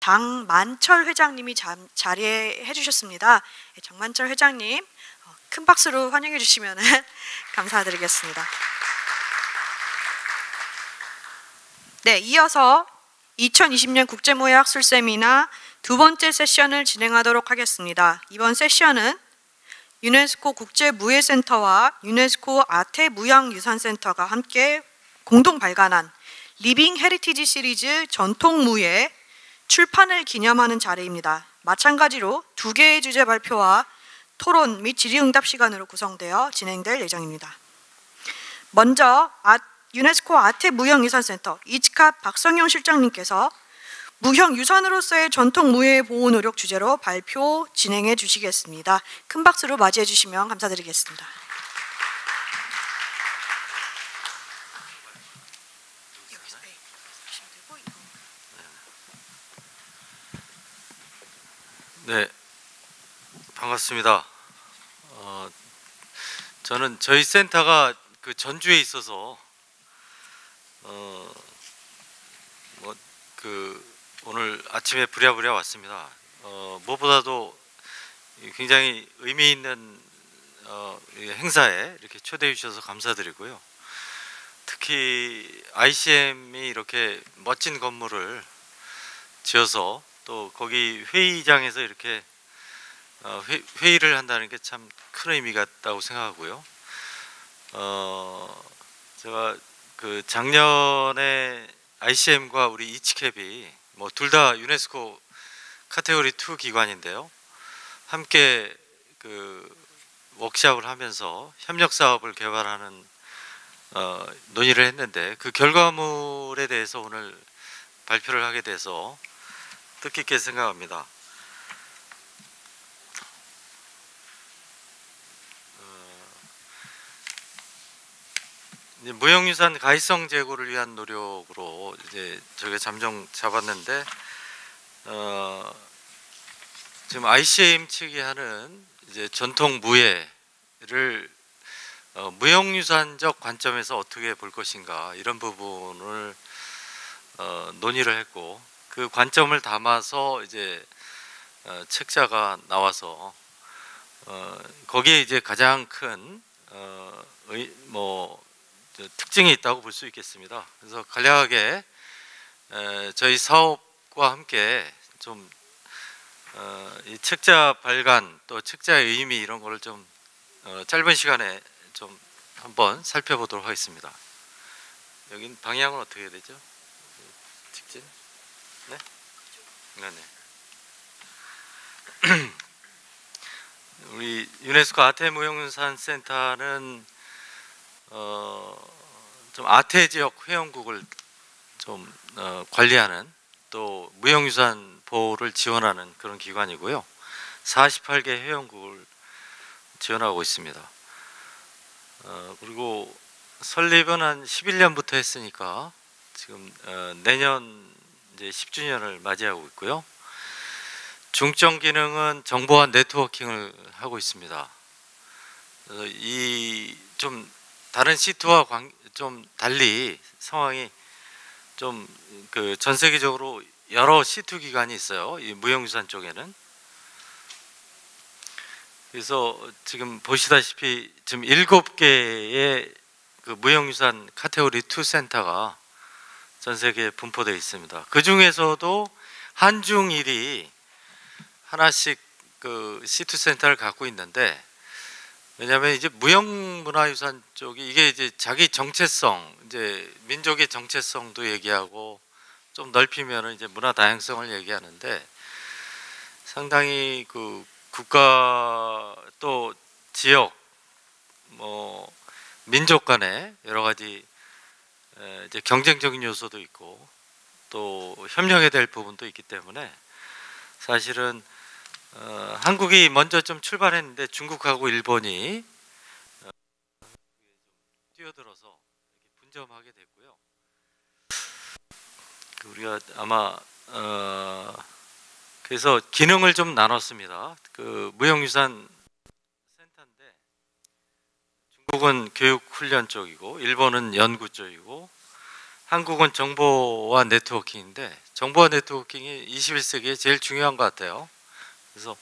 장만철 회장님이 자리해 주셨습니다. 장만철 회장님 큰 박수로 환영해 주시면 감사드리겠습니다. 네, 이어서 2020년 국제무예학술 세미나 두 번째 세션을 진행하도록 하겠습니다. 이번 세션은 유네스코 국제무예센터와 유네스코 아태무형유산센터가 함께 공동 발간한 리빙 헤리티지 시리즈 전통무예 출판을 기념하는 자리입니다. 마찬가지로 두 개의 주제 발표와 토론 및 질의응답 시간으로 구성되어 진행될 예정입니다. 먼저 유네스코 아태무형유산센터 이치캅 박성용 실장님께서 무형유산으로서의 전통무예 보호 노력 주제로 발표 진행해 주시겠습니다. 큰 박수로 맞이해 주시면 감사드리겠습니다. 네, 반갑습니다. 저는 저희 센터가 그 전주에 있어서 오늘 아침에 부랴부랴 왔습니다. 무엇보다도 굉장히 의미 있는 행사에 이렇게 초대해 주셔서 감사드리고요. 특히 ICM이 이렇게 멋진 건물을 지어서 또 거기 회의장에서 이렇게 회의를 한다는 게 참 큰 의미가 있다고 생각하고요. 제가 그 작년에 ICM과 우리 이치캅이 뭐 둘 다 유네스코 카테고리 2 기관인데요. 함께 그 워크숍을 하면서 협력 사업을 개발하는 논의를 했는데 그 결과물에 대해서 오늘 발표를 하게 돼서 뜻깊게 생각합니다. 무형유산 가시성 제고를 위한 노력으로 이제 저희가 잠정 잡았는데 지금 ICM 측이 하는 이제 전통 무예를 무형유산적 관점에서 어떻게 볼 것인가 이런 부분을 논의를 했고 그 관점을 담아서 이제 책자가 나와서 거기에 이제 가장 큰 특징이 있다고 볼 수 있겠습니다. 그래서 간략하게 저희 사업과 함께 좀 이 책자 발간 또 책자의 의미 이런 거를 좀 짧은 시간에 좀 한번 살펴보도록 하겠습니다. 여긴 방향은 어떻게 해야 되죠? 직진? 네? 네네. 우리 유네스코 아태무형유산센터는 좀 아태 지역 회원국을 좀 관리하는 또 무형유산 보호를 지원하는 그런 기관이고요. 48개 회원국을 지원하고 있습니다. 그리고 설립은 한 11년부터 했으니까 지금 내년 이제 10주년을 맞이하고 있고요. 중점 기능은 정보화 네트워킹을 하고 있습니다. 이 좀 다른 시트와 좀 달리 상황이 좀 그 전 세계적으로 여러 시트 기관이 있어요. 이 무형유산 쪽에는. 그래서 지금 보시다시피 지금 7개의 그 무형유산 카테고리 2 센터가 전 세계에 분포되어 있습니다. 그 중에서도 한중일이 하나씩 그 시트 센터를 갖고 있는데, 왜냐하면 이제 무형문화유산 쪽이 이게 이제 자기 정체성, 이제 민족의 정체성도 얘기하고 좀 넓히면은 이제 문화 다양성을 얘기하는데, 상당히 그 국가 또 지역 뭐 민족 간에 여러 가지 이제 경쟁적인 요소도 있고 또 협력해야 될 부분도 있기 때문에 사실은 한국이 먼저 좀 출발했는데 중국하고 일본이 뛰어들어서 분점하게 됐고요. 우리가 아마 그래서 기능을 좀 나눴습니다. 그 무형유산 센터인데 중국은 교육훈련 쪽이고 일본은 연구 쪽이고 한국은 정보와 네트워킹인데 정보화 네트워킹이 21세기에 제일 중요한 것 같아요. 그래서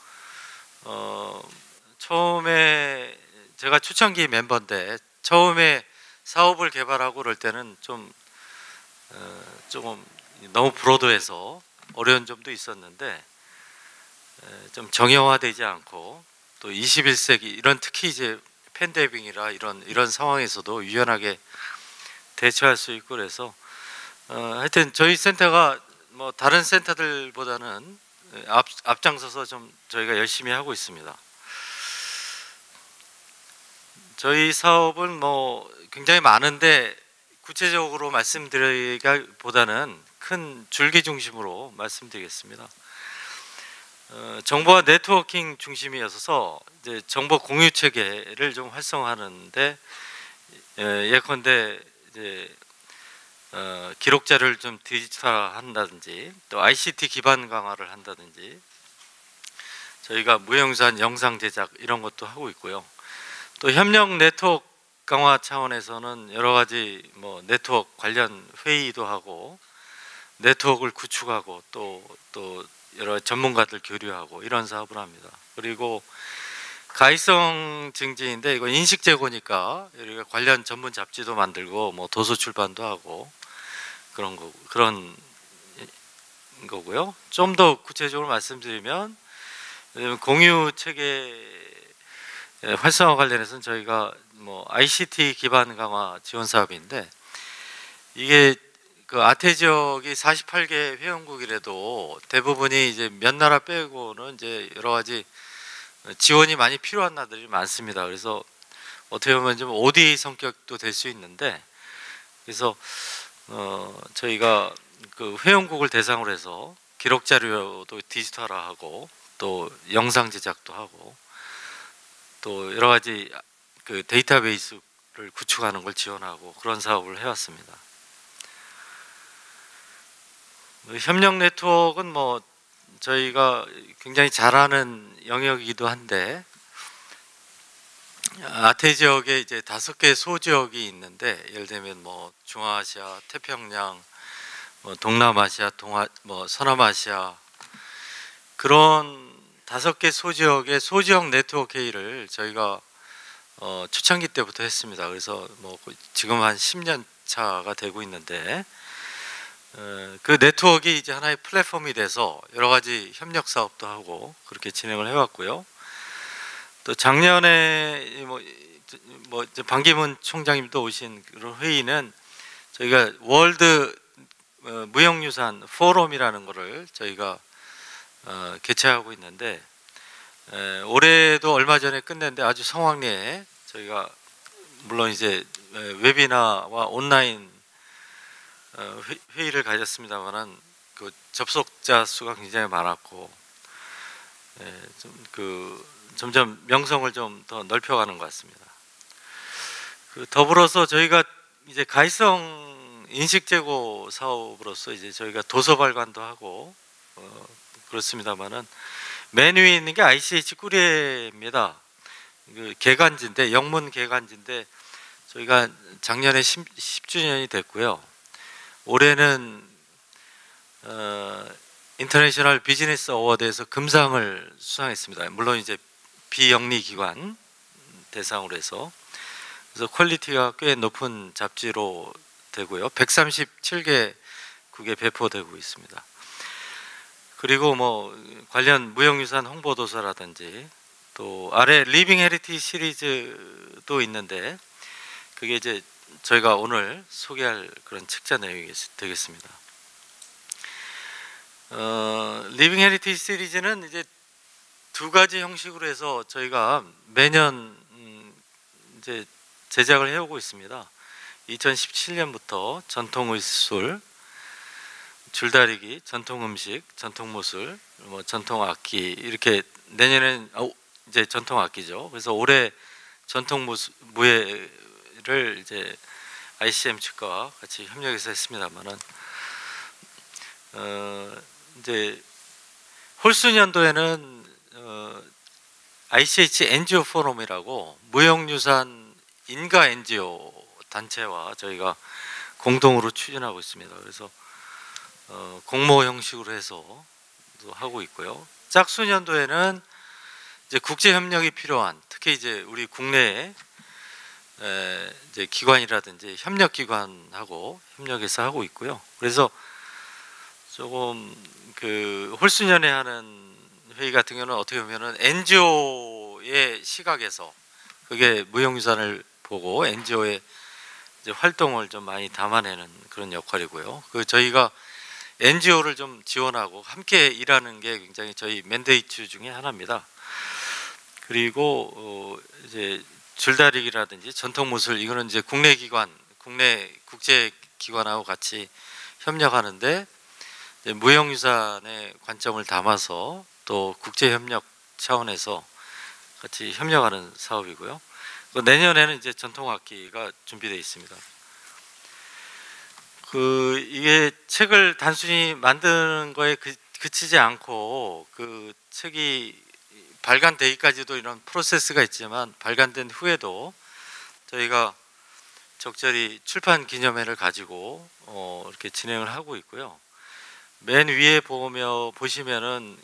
처음에 제가 초창기 멤버인데 처음에 사업을 개발하고 그럴 때는 조금 너무 브로드해서 어려운 점도 있었는데 좀 정형화되지 않고 또 21세기 이런 특히 이제 팬데믹이라 이런 상황에서도 유연하게 대처할 수 있고 그래서 하여튼 저희 센터가 뭐 다른 센터들보다는 앞장서서 좀 저희가 열심히 하고 있습니다. 저희 사업은 뭐 굉장히 많은데 구체적으로 말씀드리기보다는 큰 줄기 중심으로 말씀드리겠습니다. 정보와 네트워킹 중심이어서 이제 정보 공유 체계를 좀 활성화하는데 예컨대 이제 기록자를 좀 디지털화한다든지 또 ICT 기반 강화를 한다든지 저희가 무형유산 영상 제작 이런 것도 하고 있고요. 또 협력 네트워크 강화 차원에서는 여러 가지 뭐 네트워크 관련 회의도 하고 네트워크를 구축하고 또 여러 전문가들 교류하고 이런 사업을 합니다. 그리고 가이성 증진인데 이거 인식 제고니까 우리가 관련 전문 잡지도 만들고 뭐 도서 출판도 하고 그런 거고요. 좀 더 구체적으로 말씀드리면 공유 체계 활성화 관련해서는 저희가 뭐 ICT 기반 강화 지원 사업인데 이게 그 아태 지역이 48개 회원국이라도 대부분이 이제 몇 나라 빼고는 이제 여러 가지 지원이 많이 필요한 나라들이 많습니다. 그래서 어떻게 보면 좀 ODA 성격도 될 수 있는데 그래서 저희가 그 회원국을 대상으로 해서 기록 자료도 디지털화하고 또 영상 제작도 하고 또 여러 가지 그 데이터베이스를 구축하는 걸 지원하고 그런 사업을 해왔습니다. 협력 네트워크는 뭐 저희가 굉장히 잘하는 영역이기도 한데 아태 지역에 이제 5개 소지역이 있는데 예를 들면 뭐 중앙아시아, 태평양, 뭐 동남아시아, 뭐 서남아시아 그런 5개 소지역의 소지역 네트워크 회의를 저희가 초창기 때부터 했습니다. 그래서 뭐 지금 한 10년 차가 되고 있는데 그 네트워크가 이제 하나의 플랫폼이 돼서 여러 가지 협력 사업도 하고 그렇게 진행을 해왔고요. 또 작년에 뭐 반기문 총장님도 오신 그런 회의는 저희가 월드 무형유산 포럼이라는 거를 저희가 개최하고 있는데 올해도 얼마 전에 끝냈는데 아주 성황리에 저희가 물론 이제 웨비나와 온라인 회의를 가졌습니다만은 그 접속자 수가 굉장히 많았고 점점 명성을 좀 더 넓혀가는 것 같습니다. 그 더불어서 저희가 이제 가이성 인식제고 사업으로서 이제 저희가 도서 발간도 하고 그렇습니다만은 맨 위에 있는 게 ICH 꾸레입니다. 그 개간지인데 영문 개간지인데 저희가 작년에 10주년이 됐고요. 올해는 인터내셔널 비즈니스 어워드에서 금상을 수상했습니다. 물론 이제 비영리 기관 대상으로 해서 그래서 퀄리티가 꽤 높은 잡지로 되고요. 137개국에 배포되고 있습니다. 그리고 뭐 관련 무형유산 홍보도서라든지 또 아래 리빙 헤리티지 시리즈도 있는데 그게 이제 저희가 오늘 소개할 그런 책자 내용이 되겠습니다. 리빙 헤리티지 시리즈는 이제 2가지 형식으로 해서 저희가 매년 이제 제작을 해오고 있습니다. 2017년부터 전통의술, 줄다리기, 전통음식, 전통무술, 뭐 전통악기 이렇게 내년엔 이제 전통악기죠. 그래서 올해 전통무예를 이제 ICM 측과 같이 협력해서 했습니다만은 이제 홀수년도에는 ICH NGO 포럼이라고 무형유산 인가 NGO 단체와 저희가 공동으로 추진하고 있습니다. 그래서 공모 형식으로 해서 또 하고 있고요. 짝수년도에는 이제 국제 협력이 필요한, 특히 이제 우리 국내에 이제 기관이라든지 협력 기관하고 협력해서 하고 있고요. 그래서 조금 그 홀수년회 하는 회의 같은 경우는 어떻게 보면은 NGO의 시각에서 그게 무형유산을 보고 NGO의 이제 활동을 좀 많이 담아내는 그런 역할이고요. 그 저희가 NGO를 좀 지원하고 함께 일하는 게 굉장히 저희 맨데이트 중에 하나입니다. 그리고 이제 줄다리기라든지 전통무술, 이거는 이제 국내 기관, 국내 국제 기관하고 같이 협력하는데 무형유산의 관점을 담아서 또 국제 협력 차원에서 같이 협력하는 사업이고요. 내년에는 이제 전통악기가 준비되어 있습니다. 이게 책을 단순히 만드는 거에 그치지 않고 그 책이 발간되기까지도 이런 프로세스가 있지만 발간된 후에도 저희가 적절히 출판 기념회를 가지고 이렇게 진행을 하고 있고요. 맨 위에 보시면은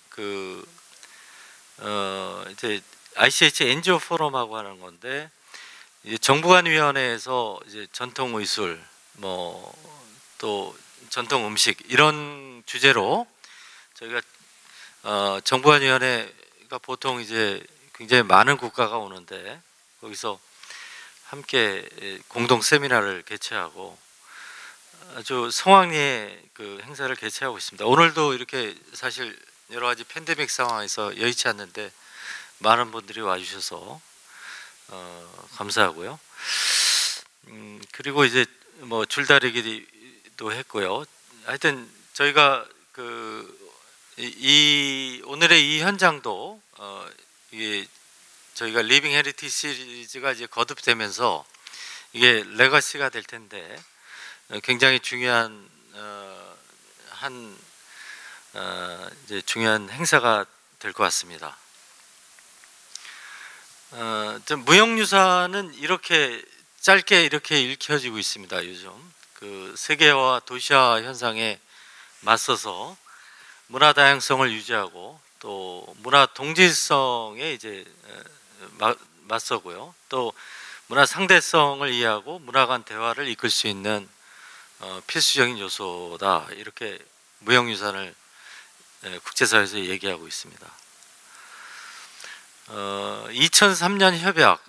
이제 ICH NGO 포럼하고 하는 건데, 정부관위원회에서 이제 전통 의술, 또 전통 음식 이런 주제로 저희가 정부관위원회가 보통 이제 굉장히 많은 국가가 오는데 거기서 함께 공동 세미나를 개최하고 아주 성황리에 그 행사를 개최하고 있습니다. 오늘도 이렇게 사실 여러 가지 팬데믹 상황에서 여의치 않는데 많은 분들이 와주셔서 감사하고요. 그리고 이제 뭐 줄다리기도 했고요. 하여튼 저희가 오늘의 이 현장도 이게 저희가 리빙 헤리티지 시리즈가 이제 거듭되면서 이게 레거시가 될 텐데 굉장히 중요한 이제 중요한 행사가 될 것 같습니다. 무형유산은 이렇게 짧게 이렇게 읽혀지고 있습니다. 요즘 그 세계화 도시화 현상에 맞서서 문화 다양성을 유지하고 또 문화 동질성에 이제 맞서고요. 또 문화 상대성을 이해하고 문화 간 대화를 이끌 수 있는 필수적인 요소다, 이렇게 무형유산을 국제사회에서 얘기하고 있습니다. 2003년 협약,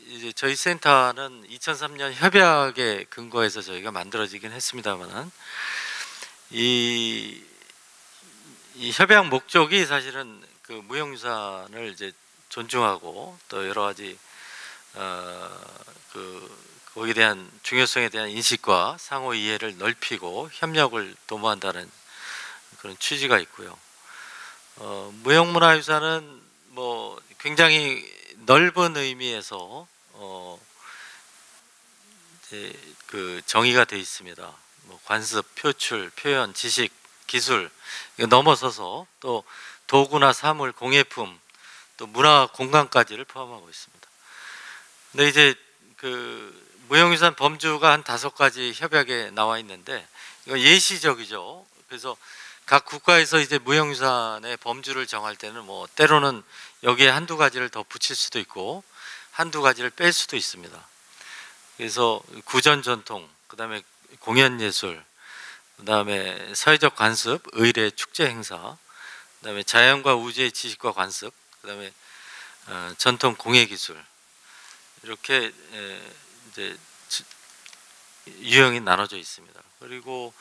이제 저희 센터는 2003년 협약에 근거해서 저희가 만들어지긴 했습니다만은 이 협약 목적이 사실은 그 무형유산을 이제 존중하고 또 여러 가지 거기에 대한 중요성에 대한 인식과 상호 이해를 넓히고 협력을 도모한다는 그런 취지가 있고요. 무형문화유산은 뭐 굉장히 넓은 의미에서 이제 그 정의가 되어 있습니다. 뭐 관습, 표출, 표현, 지식, 기술 이거 넘어서서 또 도구나 사물, 공예품, 또 문화 공간까지를 포함하고 있습니다. 근데 이제 그 무형유산 범주가 한 5가지 협약에 나와 있는데 이거 예시적이죠. 그래서 각 국가에서 이제 무형유산의 범주를 정할 때는 뭐 때로는 여기에 한두 가지를 더 붙일 수도 있고 한두 가지를 뺄 수도 있습니다. 그래서 구전 전통, 그다음에 공연 예술, 그다음에 사회적 관습, 의례, 축제 행사, 그다음에 자연과 우주의 지식과 관습, 그다음에 전통 공예 기술, 이렇게 이제 유형이 나눠져 있습니다. 그리고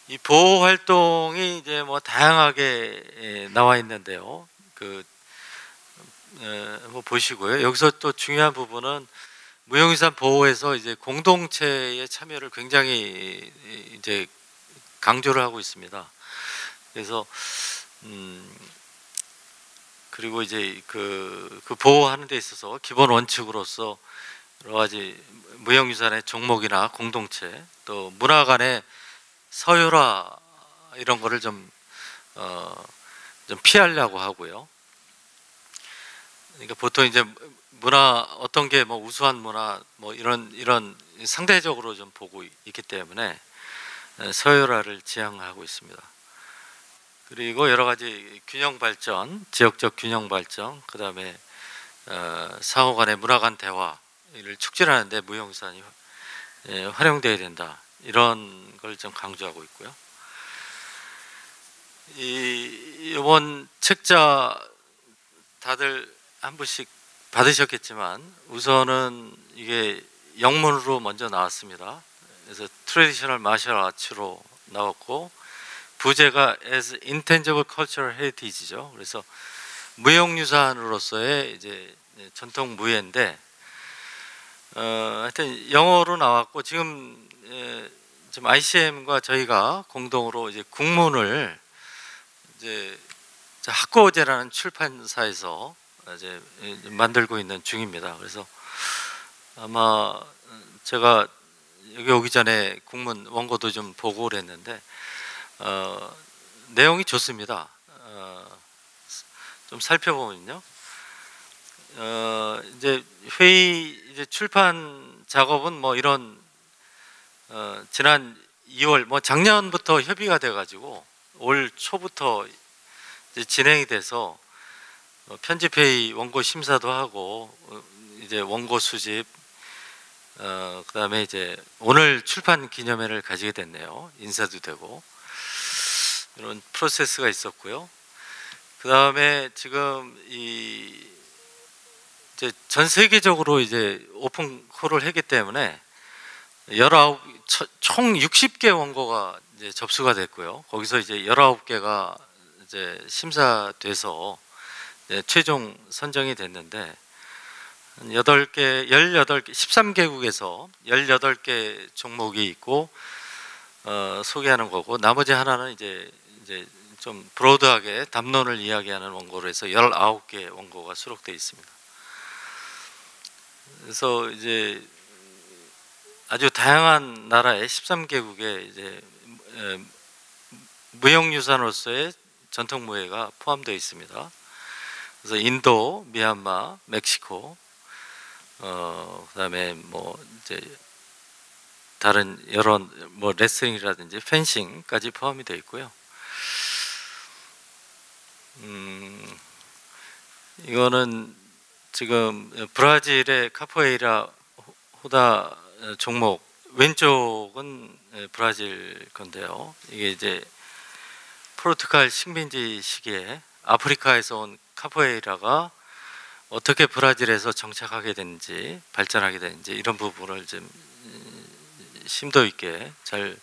이 보호 활동이 이제 뭐 다양하게 나와 있는데요. 한번 보시고요. 여기서 또 중요한 부분은 무형유산 보호에서 이제 공동체의 참여를 굉장히 이제 강조를 하고 있습니다. 그래서 그리고 이제 그 보호하는 데 있어서 기본 원칙으로서 여러 가지 무형유산의 종목이나 공동체, 또 문화 간의 서열화 이런 거를 좀 피하려고 하고요. 그러니까 보통 이제 문화 어떤 게 뭐 우수한 문화 뭐 이런 상대적으로 좀 보고 있기 때문에 서열화를 지향하고 있습니다. 그리고 여러 가지 균형 발전, 지역적 균형 발전, 그다음에 상호 간의 문화 간 대화를 촉진하는 데 무형유산이 활용되어야 된다. 이런 걸 좀 강조하고 있고요. 이번 책자 다들 한 부씩 받으셨겠지만 우선은 이게 영문으로 먼저 나왔습니다. 그래서 트래디셔널 마셜 아츠로 나왔고 부제가 as intangible cultural heritage죠. 그래서 무형유산으로서의 이제 전통 무예인데 하여튼 영어로 나왔고 지금 ICM과 저희가 공동으로 이제 국문을 이제 학고제라는 출판사에서 이제 만들고 있는 중입니다. 그래서 아마 제가 여기 오기 전에 국문 원고도 좀 보고 그랬는데 내용이 좋습니다. 좀 살펴보면요. 이제 회의 이제 출판 작업은 뭐 이런 지난 2월 뭐 작년부터 협의가 돼 가지고 올 초부터 이제 진행이 돼서 편집회의 원고 심사도 하고 이제 원고 수집 그다음에 이제 오늘 출판 기념회를 가지게 됐네요. 인사도 되고 이런 프로세스가 있었고요. 그다음에 지금 이제 전 세계적으로 이제 오픈 콜을 했기 때문에 총 60개 원고가 이제 접수가 됐고요. 거기서 이제 19개가 이제 심사돼서 이제 최종 선정이 됐는데 18개, 13개국에서 18개 종목이 있고 소개하는 거고 나머지 하나는 이제 좀 브로드하게 담론을 이야기하는 원고로 해서 19개 원고가 수록되어 있습니다. 그래서 이제 아주 다양한 나라의 13개국의 이제 무형유산으로서의 전통무예가 포함되어 있습니다. 그래서 인도, 미얀마, 멕시코, 그다음에 뭐 이제 다른 여러 뭐 레슬링이라든지 펜싱까지 포함이 되어 있고요. 이거는 지금 브라질의 카포에이라 호다 종목 왼쪽은 브라질 건데요. 이게 이제 포르투갈 식민지 시기에 아프리카에서 온 카포에이라가 어떻게 브라질에서 정착하게 됐는지 발전하게 됐는지 이런 부분을 좀 심도 있게 잘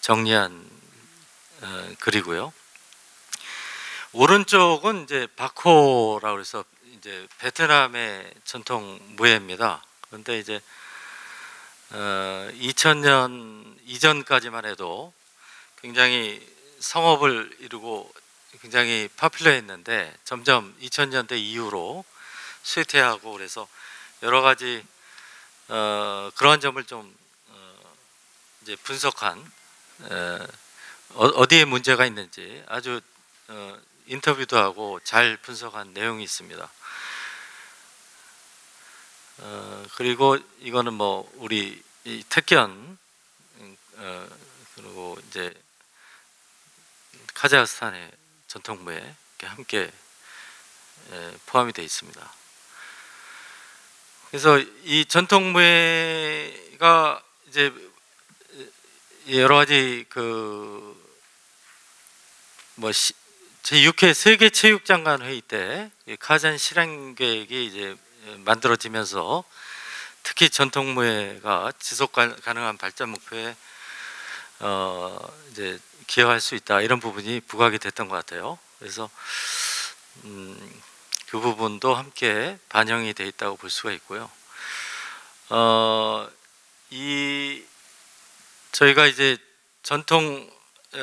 정리한 글이고요. 오른쪽은 이제 바코라고 해서 이제 베트남의 전통 무예입니다. 그런데 이제 2000년 이전까지만 해도 굉장히 성업을 이루고 굉장히 파퓰러했는데 점점 2000년대 이후로 쇠퇴하고 그래서 여러 가지 그런 점을 좀 이제 분석한 어디에 문제가 있는지 아주 인터뷰도 하고 잘 분석한 내용이 있습니다. 그리고 이거는 뭐 우리 이 택견 그리고 이제 카자흐스탄의 전통무예 이렇게 함께 포함이 되어 있습니다. 그래서 이 전통무예가 이제 여러 가지 그 뭐 제6회 세계 체육장관 회의 때 카잔 실행 계획이 이제 만들어지면서 특히 전통무예가 지속 가능한 발전 목표에 이제 기여할 수 있다 이런 부분이 부각이 됐던 것 같아요. 그래서 그 부분도 함께 반영이 돼 있다고 볼 수가 있고요. 저희가 이제 전통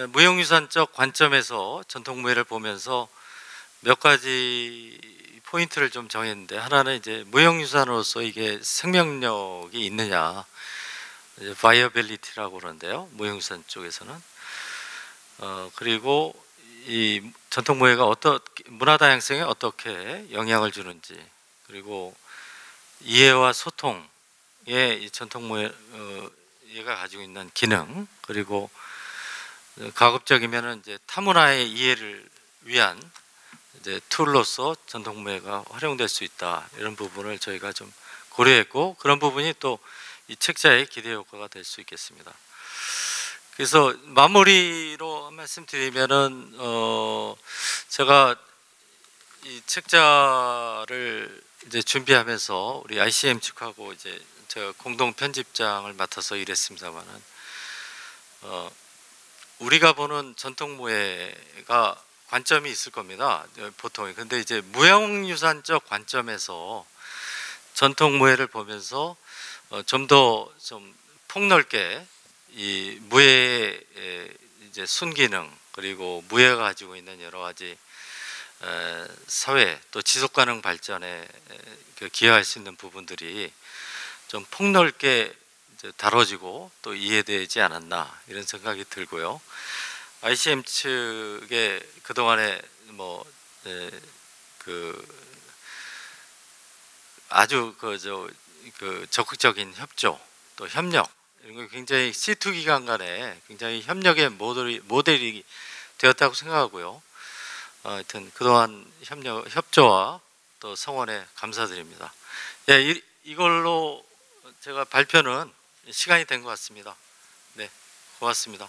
무형유산적 관점에서 전통무예를 보면서 몇 가지 포인트를 좀 정했는데 하나는 이제 무형유산으로서 이게 생명력이 있느냐 바이어빌리티라고 그러는데요. 무형유산 쪽에서는 그리고 이 전통무예가 문화 다양성에 어떻게 영향을 주는지 그리고 이해와 소통에 이 전통무예가 가지고 있는 기능 그리고 가급적이면은 이제 타문화의 이해를 위한 이제 툴로서 전통무예가 활용될 수 있다, 이런 부분을 저희가 좀 고려했고, 그런 부분이 또 이 책자의 기대 효과가 될 수 있겠습니다. 그래서 마무리로 한 말씀 드리면은 제가 이 책자를 이제 준비하면서 우리 ICM 측하고 이제 제가 공동 편집장을 맡아서 일했습니다만은 우리가 보는 전통무예가 관점이 있을 겁니다, 보통. 근데 이제 무형유산적 관점에서 전통무예를 보면서 좀 더 좀 폭넓게 이 무예의 이제 순기능, 그리고 무예가 가지고 있는 여러 가지 사회 또 지속가능 발전에 기여할 수 있는 부분들이 좀 폭넓게 이제 다뤄지고 또 이해되지 않았나, 이런 생각이 들고요. ICM 측의 그동안에 아주 적극적인 협조 또 협력, 이런 거 굉장히 C2 기관 간에 굉장히 협력의 모델이 되었다고 생각하고요. 하여튼 그동안 협조와 또 성원에 감사드립니다. 예, 이걸로 제가 발표는 시간이 된 것 같습니다. 네, 고맙습니다.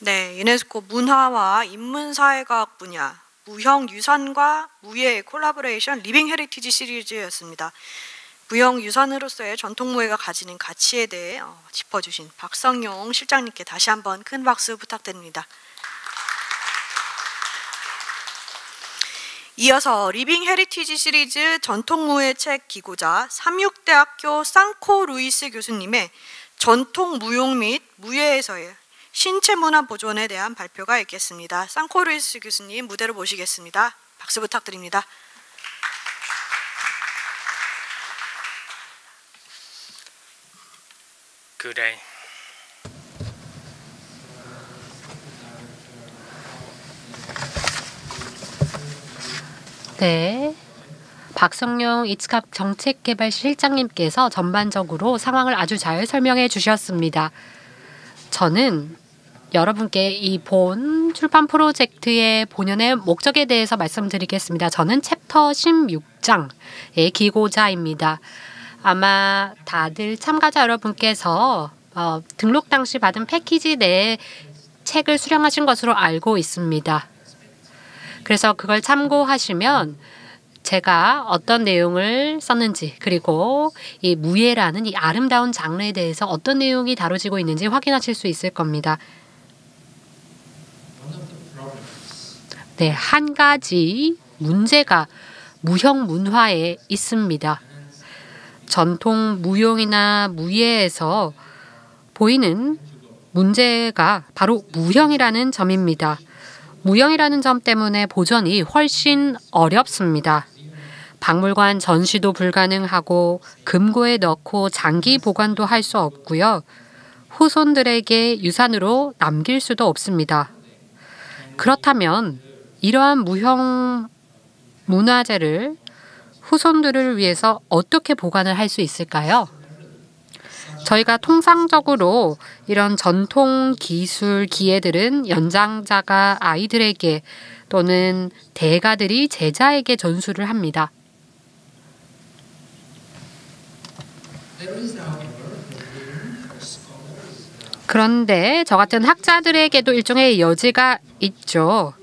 네, 유네스코 문화와 인문사회과학 분야 무형유산과 무예의 콜라보레이션 리빙 헤리티지 시리즈였습니다. 무형유산으로서의 전통무예가 가지는 가치에 대해 짚어주신 박성용 실장님께 다시 한번 큰 박수 부탁드립니다. 이어서 리빙 헤리티지 시리즈 전통무예 책 기고자 삼육대학교 상코 루이스 교수님의 전통 무용 및 무예에서의 신체문화 보존에 대한 발표가 있겠습니다. 상코 루이스 교수님 무대로 모시겠습니다. 박수 부탁드립니다. Good day. 네, 박성용 이츠캅 정책개발실장님께서 전반적으로 상황을 아주 잘 설명해 주셨습니다. 저는 여러분께 이 본 출판 프로젝트의 본연의 목적에 대해서 말씀드리겠습니다. 저는 챕터 16장의 기고자입니다. 아마 다들 참가자 여러분께서 등록 당시 받은 패키지 내에 책을 수령하신 것으로 알고 있습니다. 그래서 그걸 참고하시면 제가 어떤 내용을 썼는지, 그리고 이 무예라는 이 아름다운 장르에 대해서 어떤 내용이 다뤄지고 있는지 확인하실 수 있을 겁니다. 네, 한 가지 문제가 무형 문화에 있습니다. 전통 무용이나 무예에서 보이는 문제가 바로 무형이라는 점입니다. 무형이라는 점 때문에 보존이 훨씬 어렵습니다. 박물관 전시도 불가능하고 금고에 넣고 장기 보관도 할 수 없고요. 후손들에게 유산으로 남길 수도 없습니다. 그렇다면 이러한 무형 문화재를 후손들을 위해서 어떻게 보관을 할 수 있을까요? 저희가 통상적으로 이런 전통 기술 기회들은 연장자가 아이들에게 또는 대가들이 제자에게 전수를 합니다. 그런데 저 같은 학자들에게도 일종의 여지가 있죠.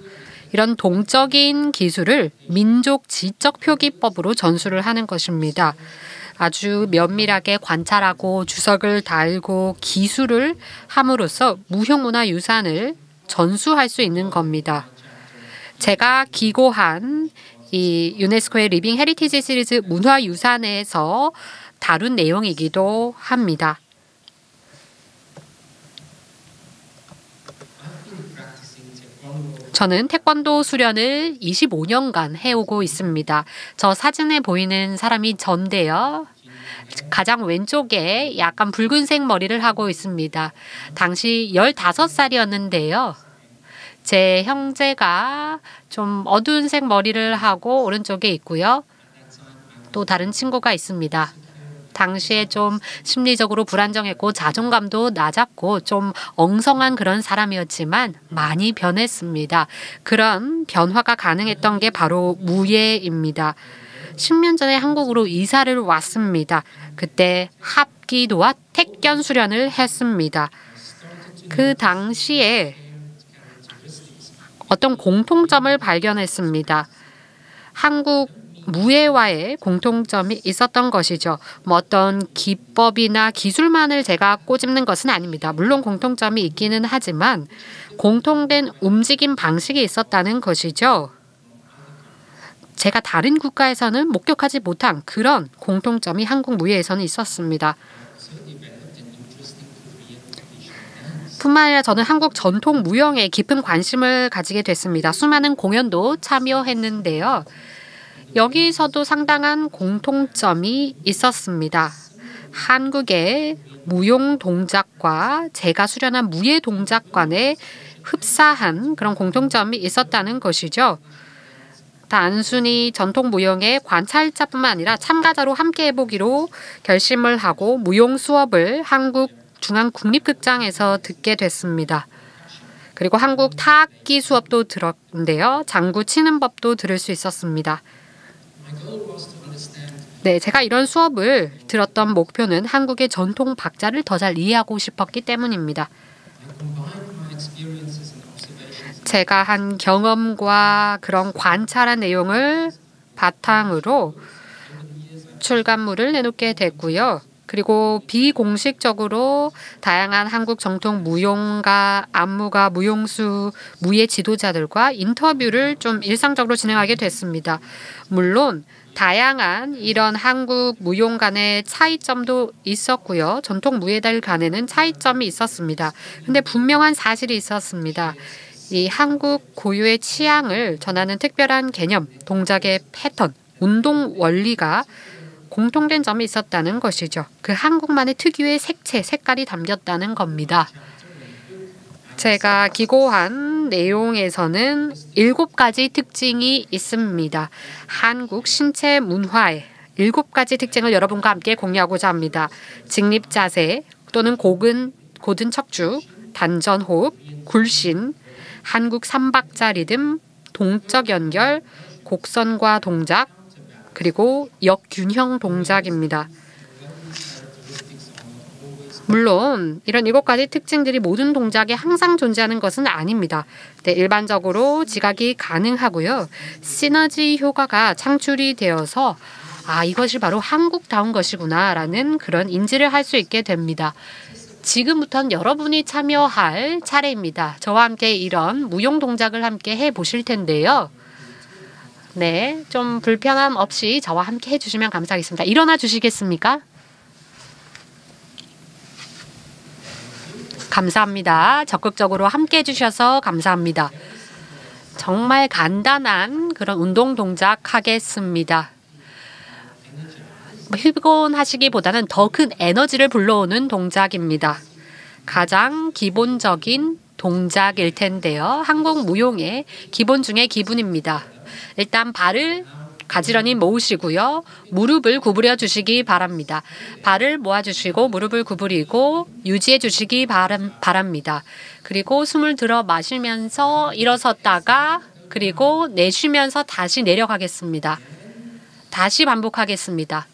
이런 동적인 기술을 민족 지적 표기법으로 전수를 하는 것입니다. 아주 면밀하게 관찰하고 주석을 달고 기술을 함으로써 무형문화 유산을 전수할 수 있는 겁니다. 제가 기고한 이 유네스코의 리빙 헤리티지 시리즈 문화유산에서 다룬 내용이기도 합니다. 저는 태권도 수련을 25년간 해오고 있습니다. 저 사진에 보이는 사람이 전데요. 가장 왼쪽에 약간 붉은색 머리를 하고 있습니다. 당시 15살이었는데요. 제 형제가 좀 어두운 색 머리를 하고 오른쪽에 있고요. 또 다른 친구가 있습니다. 당시에 좀 심리적으로 불안정했고 자존감도 낮았고 좀 엉성한 그런 사람이었지만 많이 변했습니다. 그런 변화가 가능했던 게 바로 무예입니다. 10년 전에 한국으로 이사를 왔습니다. 그때 합기도와 택견 수련을 했습니다. 그 당시에 어떤 공통점을 발견했습니다. 한국 무예와의 공통점이 있었던 것이죠. 뭐 어떤 기법이나 기술만을 제가 꼬집는 것은 아닙니다. 물론 공통점이 있기는 하지만 공통된 움직임 방식이 있었다는 것이죠. 제가 다른 국가에서는 목격하지 못한 그런 공통점이 한국 무예에서는 있었습니다. 뿐만 아니라 저는 한국 전통 무용에 깊은 관심을 가지게 됐습니다. 수많은 공연도 참여했는데요. 여기서도 상당한 공통점이 있었습니다. 한국의 무용 동작과 제가 수련한 무예 동작 간에 흡사한 그런 공통점이 있었다는 것이죠. 단순히 전통 무용의 관찰자뿐만 아니라 참가자로 함께 해보기로 결심을 하고 무용 수업을 한국 중앙국립극장에서 듣게 됐습니다. 그리고 한국 타악기 수업도 들었는데요. 장구 치는 법도 들을 수 있었습니다. 네, 제가 이런 수업을 들었던 목표는 한국의 전통 박자를 더 잘 이해하고 싶었기 때문입니다. 제가 한 경험과 그런 관찰한 내용을 바탕으로 출간물을 내놓게 됐고요. 그리고 비공식적으로 다양한 한국 전통 무용가, 안무가, 무용수, 무예 지도자들과 인터뷰를 좀 일상적으로 진행하게 됐습니다. 물론 다양한 이런 한국 무용 간의 차이점도 있었고요. 전통 무예들 간에는 차이점이 있었습니다. 근데 분명한 사실이 있었습니다. 이 한국 고유의 취향을 전하는 특별한 개념, 동작의 패턴, 운동 원리가 공통된 점이 있었다는 것이죠. 그 한국만의 특유의 색채, 색깔이 담겼다는 겁니다. 제가 기고한 내용에서는 7가지 특징이 있습니다. 한국 신체 문화의 7가지 특징을 여러분과 함께 공유하고자 합니다. 직립자세 또는 곧은 척추, 단전호흡, 굴신, 한국 삼박자 리듬, 동적 연결, 곡선과 동작, 그리고 역균형 동작입니다. 물론 이런 7가지 특징들이 모든 동작에 항상 존재하는 것은 아닙니다. 네, 일반적으로 지각이 가능하고요. 시너지 효과가 창출이 되어서 이것이 바로 한국다운 것이구나 라는 그런 인지를 할 수 있게 됩니다. 지금부터는 여러분이 참여할 차례입니다. 저와 함께 이런 무용 동작을 함께 해보실 텐데요. 네, 좀 불편함 없이 저와 함께 해주시면 감사하겠습니다. 일어나 주시겠습니까? 감사합니다. 적극적으로 함께 해주셔서 감사합니다. 정말 간단한 그런 운동 동작 하겠습니다. 피곤하시기보다는 더 큰 에너지를 불러오는 동작입니다. 가장 기본적인 동작일 텐데요. 한국 무용의 기본 중의 기본입니다. 일단 발을 가지런히 모으시고요. 무릎을 구부려 주시기 바랍니다. 발을 모아주시고 무릎을 구부리고 유지해 주시기 바랍니다. 그리고 숨을 들어 마시면서 일어섰다가 그리고 내쉬면서 다시 내려가겠습니다. 다시 반복하겠습니다.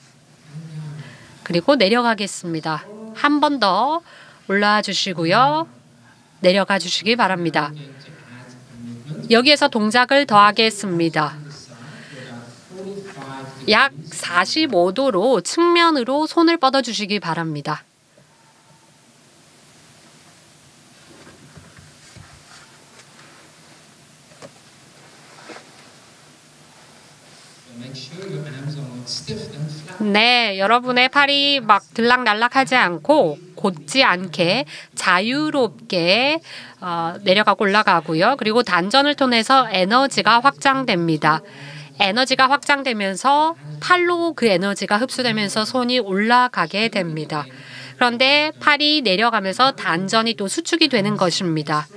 그리고 내려가겠습니다. 한 번 더 올라와 주시고요. 내려가 주시기 바랍니다. 여기에서 동작을 더하겠습니다. 약 45도로 측면으로 손을 뻗어 주시기 바랍니다. 네, 여러분의 팔이 막 들락날락하지 않고 곧지 않게 자유롭게 내려가고 올라가고요. 그리고 단전을 통해서 에너지가 확장됩니다. 에너지가 확장되면서 팔로 그 에너지가 흡수되면서 손이 올라가게 됩니다. 그런데 팔이 내려가면서 단전이 또 수축이 되는 것입니다.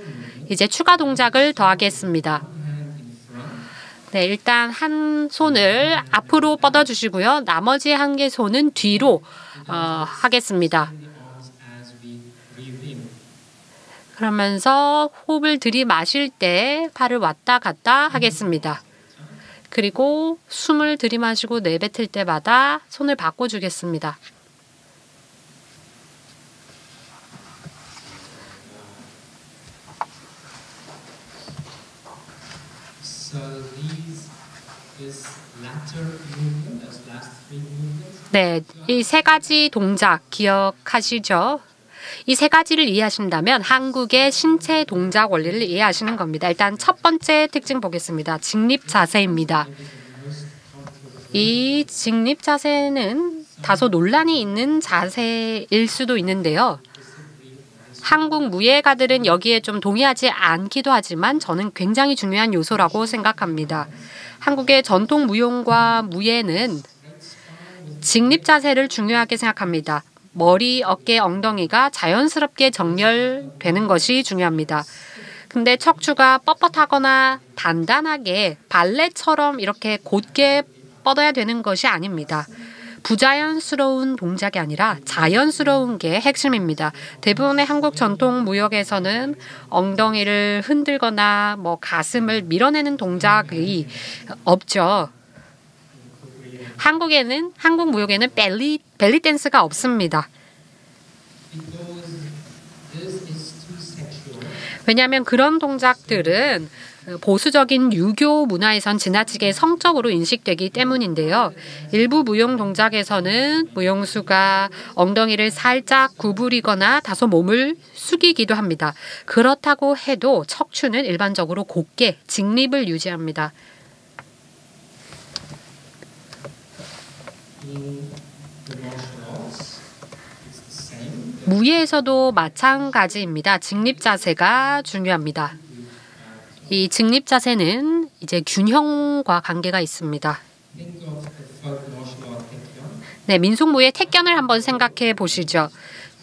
이제 추가 동작을 더하겠습니다. 네, 일단 한 손을 앞으로 뻗어주시고요. 나머지 한 개 손은 뒤로 하겠습니다. 그러면서 호흡을 들이마실 때 팔을 왔다 갔다 하겠습니다. 그리고 숨을 들이마시고 내뱉을 때마다 손을 바꿔주겠습니다. 네, 이 세 가지 동작 기억하시죠? 이 세 가지를 이해하신다면 한국의 신체 동작 원리를 이해하시는 겁니다. 일단 첫 번째 특징 보겠습니다. 직립 자세입니다. 이 직립 자세는 다소 논란이 있는 자세일 수도 있는데요. 한국 무예가들은 여기에 좀 동의하지 않기도 하지만 저는 굉장히 중요한 요소라고 생각합니다. 한국의 전통 무용과 무예는 직립 자세를 중요하게 생각합니다. 머리, 어깨, 엉덩이가 자연스럽게 정렬되는 것이 중요합니다. 근데 척추가 뻣뻣하거나 단단하게 발레처럼 이렇게 곧게 뻗어야 되는 것이 아닙니다. 부자연스러운 동작이 아니라 자연스러운 게 핵심입니다. 대부분의 한국 전통 무역에서는 엉덩이를 흔들거나 가슴을 밀어내는 동작이 없죠. 한국 무역에는 벨리 댄스가 없습니다. 왜냐하면 그런 동작들은 보수적인 유교 문화에선 지나치게 성적으로 인식되기 때문인데요. 일부 무용 동작에서는 무용수가 엉덩이를 살짝 구부리거나 다소 몸을 숙이기도 합니다. 그렇다고 해도 척추는 일반적으로 곧게 직립을 유지합니다. 무예에서도 마찬가지입니다. 직립 자세가 중요합니다. 이 직립 자세는 이제 균형과 관계가 있습니다. 네, 민속무예 택견을 한번 생각해 보시죠.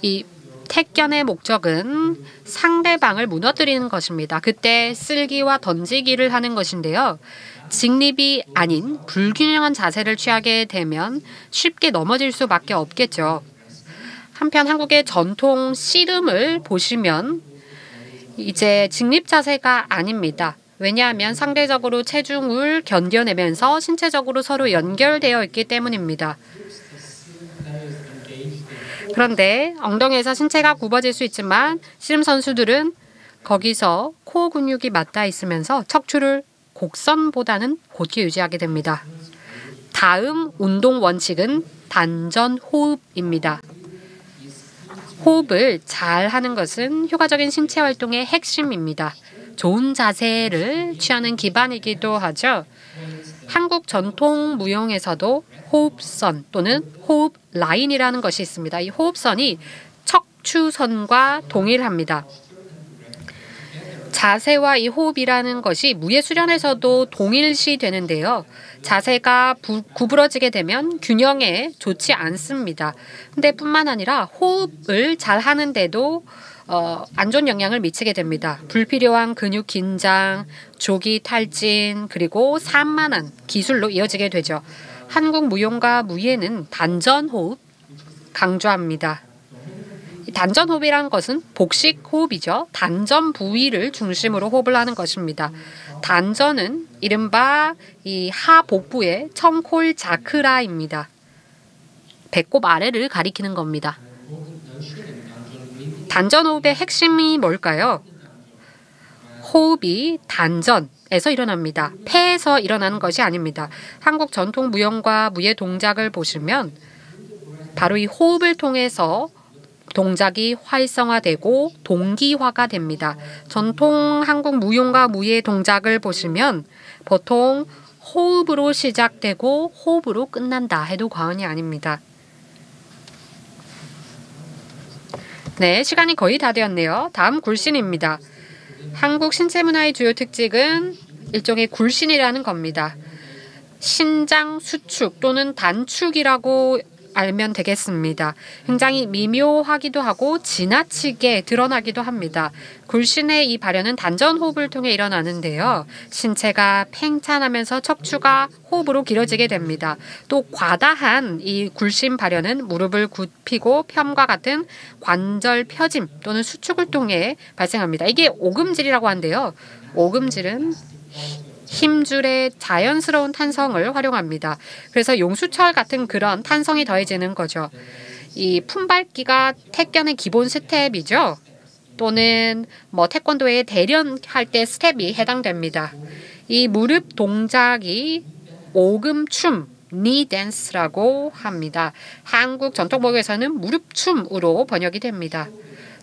이 택견의 목적은 상대방을 무너뜨리는 것입니다. 그때 쓸기와 던지기를 하는 것인데요. 직립이 아닌 불균형한 자세를 취하게 되면 쉽게 넘어질 수밖에 없겠죠. 한편 한국의 전통 씨름을 보시면 이제 직립 자세가 아닙니다. 왜냐하면 상대적으로 체중을 견뎌내면서 신체적으로 서로 연결되어 있기 때문입니다. 그런데 엉덩이에서 신체가 굽어질 수 있지만 씨름 선수들은 거기서 코어 근육이 맞닿아 있으면서 척추를 곡선보다는 곧게 유지하게 됩니다. 다음 운동 원칙은 단전 호흡입니다. 호흡을 잘 하는 것은 효과적인 신체 활동의 핵심입니다. 좋은 자세를 취하는 기반이기도 하죠. 한국 전통 무용에서도 호흡선 또는 호흡 라인이라는 것이 있습니다. 이 호흡선이 척추선과 동일합니다. 자세와 이 호흡이라는 것이 무예 수련에서도 동일시 되는데요. 자세가 구부러지게 되면 균형에 좋지 않습니다. 근데 뿐만 아니라 호흡을 잘 하는데도 안 좋은 영향을 미치게 됩니다. 불필요한 근육 긴장, 조기 탈진, 그리고 산만한 기술로 이어지게 되죠. 한국 무용과 무예는 단전 호흡 강조합니다. 단전 호흡이란 것은 복식 호흡이죠. 단전 부위를 중심으로 호흡을 하는 것입니다. 단전은 이른바 이 하복부의 청콜 자크라입니다. 배꼽 아래를 가리키는 겁니다. 단전 호흡의 핵심이 뭘까요? 호흡이 단전에서 일어납니다. 폐에서 일어나는 것이 아닙니다. 한국 전통 무용과 무예 동작을 보시면 바로 이 호흡을 통해서 동작이 활성화되고 동기화가 됩니다. 전통 한국 무용과 무예 동작을 보시면 보통 호흡으로 시작되고 호흡으로 끝난다 해도 과언이 아닙니다. 네, 시간이 거의 다 되었네요. 다음 굴신입니다. 한국 신체 문화의 주요 특징은 일종의 굴신이라는 겁니다. 신장 수축 또는 단축이라고 알면 되겠습니다. 굉장히 미묘하기도 하고 지나치게 드러나기도 합니다. 굴신의 이 발현은 단전 호흡을 통해 일어나는데요. 신체가 팽창하면서 척추가 호흡으로 길어지게 됩니다. 또 과다한 이 굴신 발현은 무릎을 굽히고 펴과 같은 관절 펴짐 또는 수축을 통해 발생합니다. 이게 오금질이라고 하는데요. 오금질은 힘줄의 자연스러운 탄성을 활용합니다. 그래서 용수철 같은 그런 탄성이 더해지는 거죠. 이 품밟기가 태권의 기본 스텝이죠. 또는 태권도의 대련할 때 스텝이 해당됩니다. 이 무릎 동작이 오금춤, 니 댄스라고 합니다. 한국 전통복에서는 무릎춤으로 번역이 됩니다.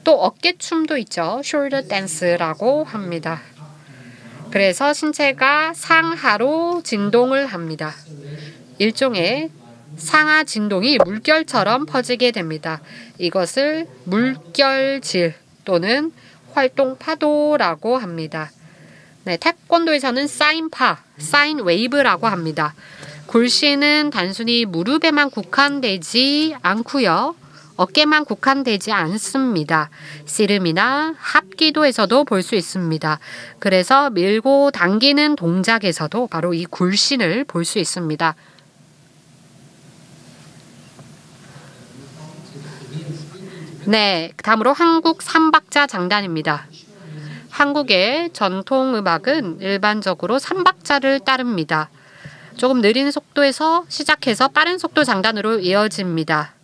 또 어깨춤도 있죠. 숄더 댄스라고 합니다. 그래서 신체가 상하로 진동을 합니다. 일종의 상하 진동이 물결처럼 퍼지게 됩니다. 이것을 물결질 또는 활동 파도라고 합니다. 네, 태권도에서는 사인파, 사인 웨이브라고 합니다. 굴신은 단순히 무릎에만 국한되지 않고요. 어깨만 국한되지 않습니다. 씨름이나 합기도에서도 볼 수 있습니다. 그래서 밀고 당기는 동작에서도 바로 이 굴신을 볼 수 있습니다. 네, 다음으로 한국 삼박자 장단입니다. 한국의 전통 음악은 일반적으로 삼박자를 따릅니다. 조금 느린 속도에서 시작해서 빠른 속도 장단으로 이어집니다.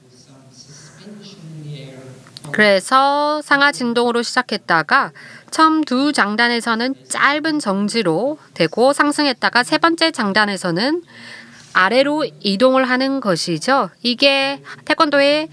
그래서 상하 진동으로 시작했다가 처음 두 장단에서는 짧은 정지로 되고 상승했다가 세 번째 장단에서는 아래로 이동을 하는 것이죠. 이게 태권도의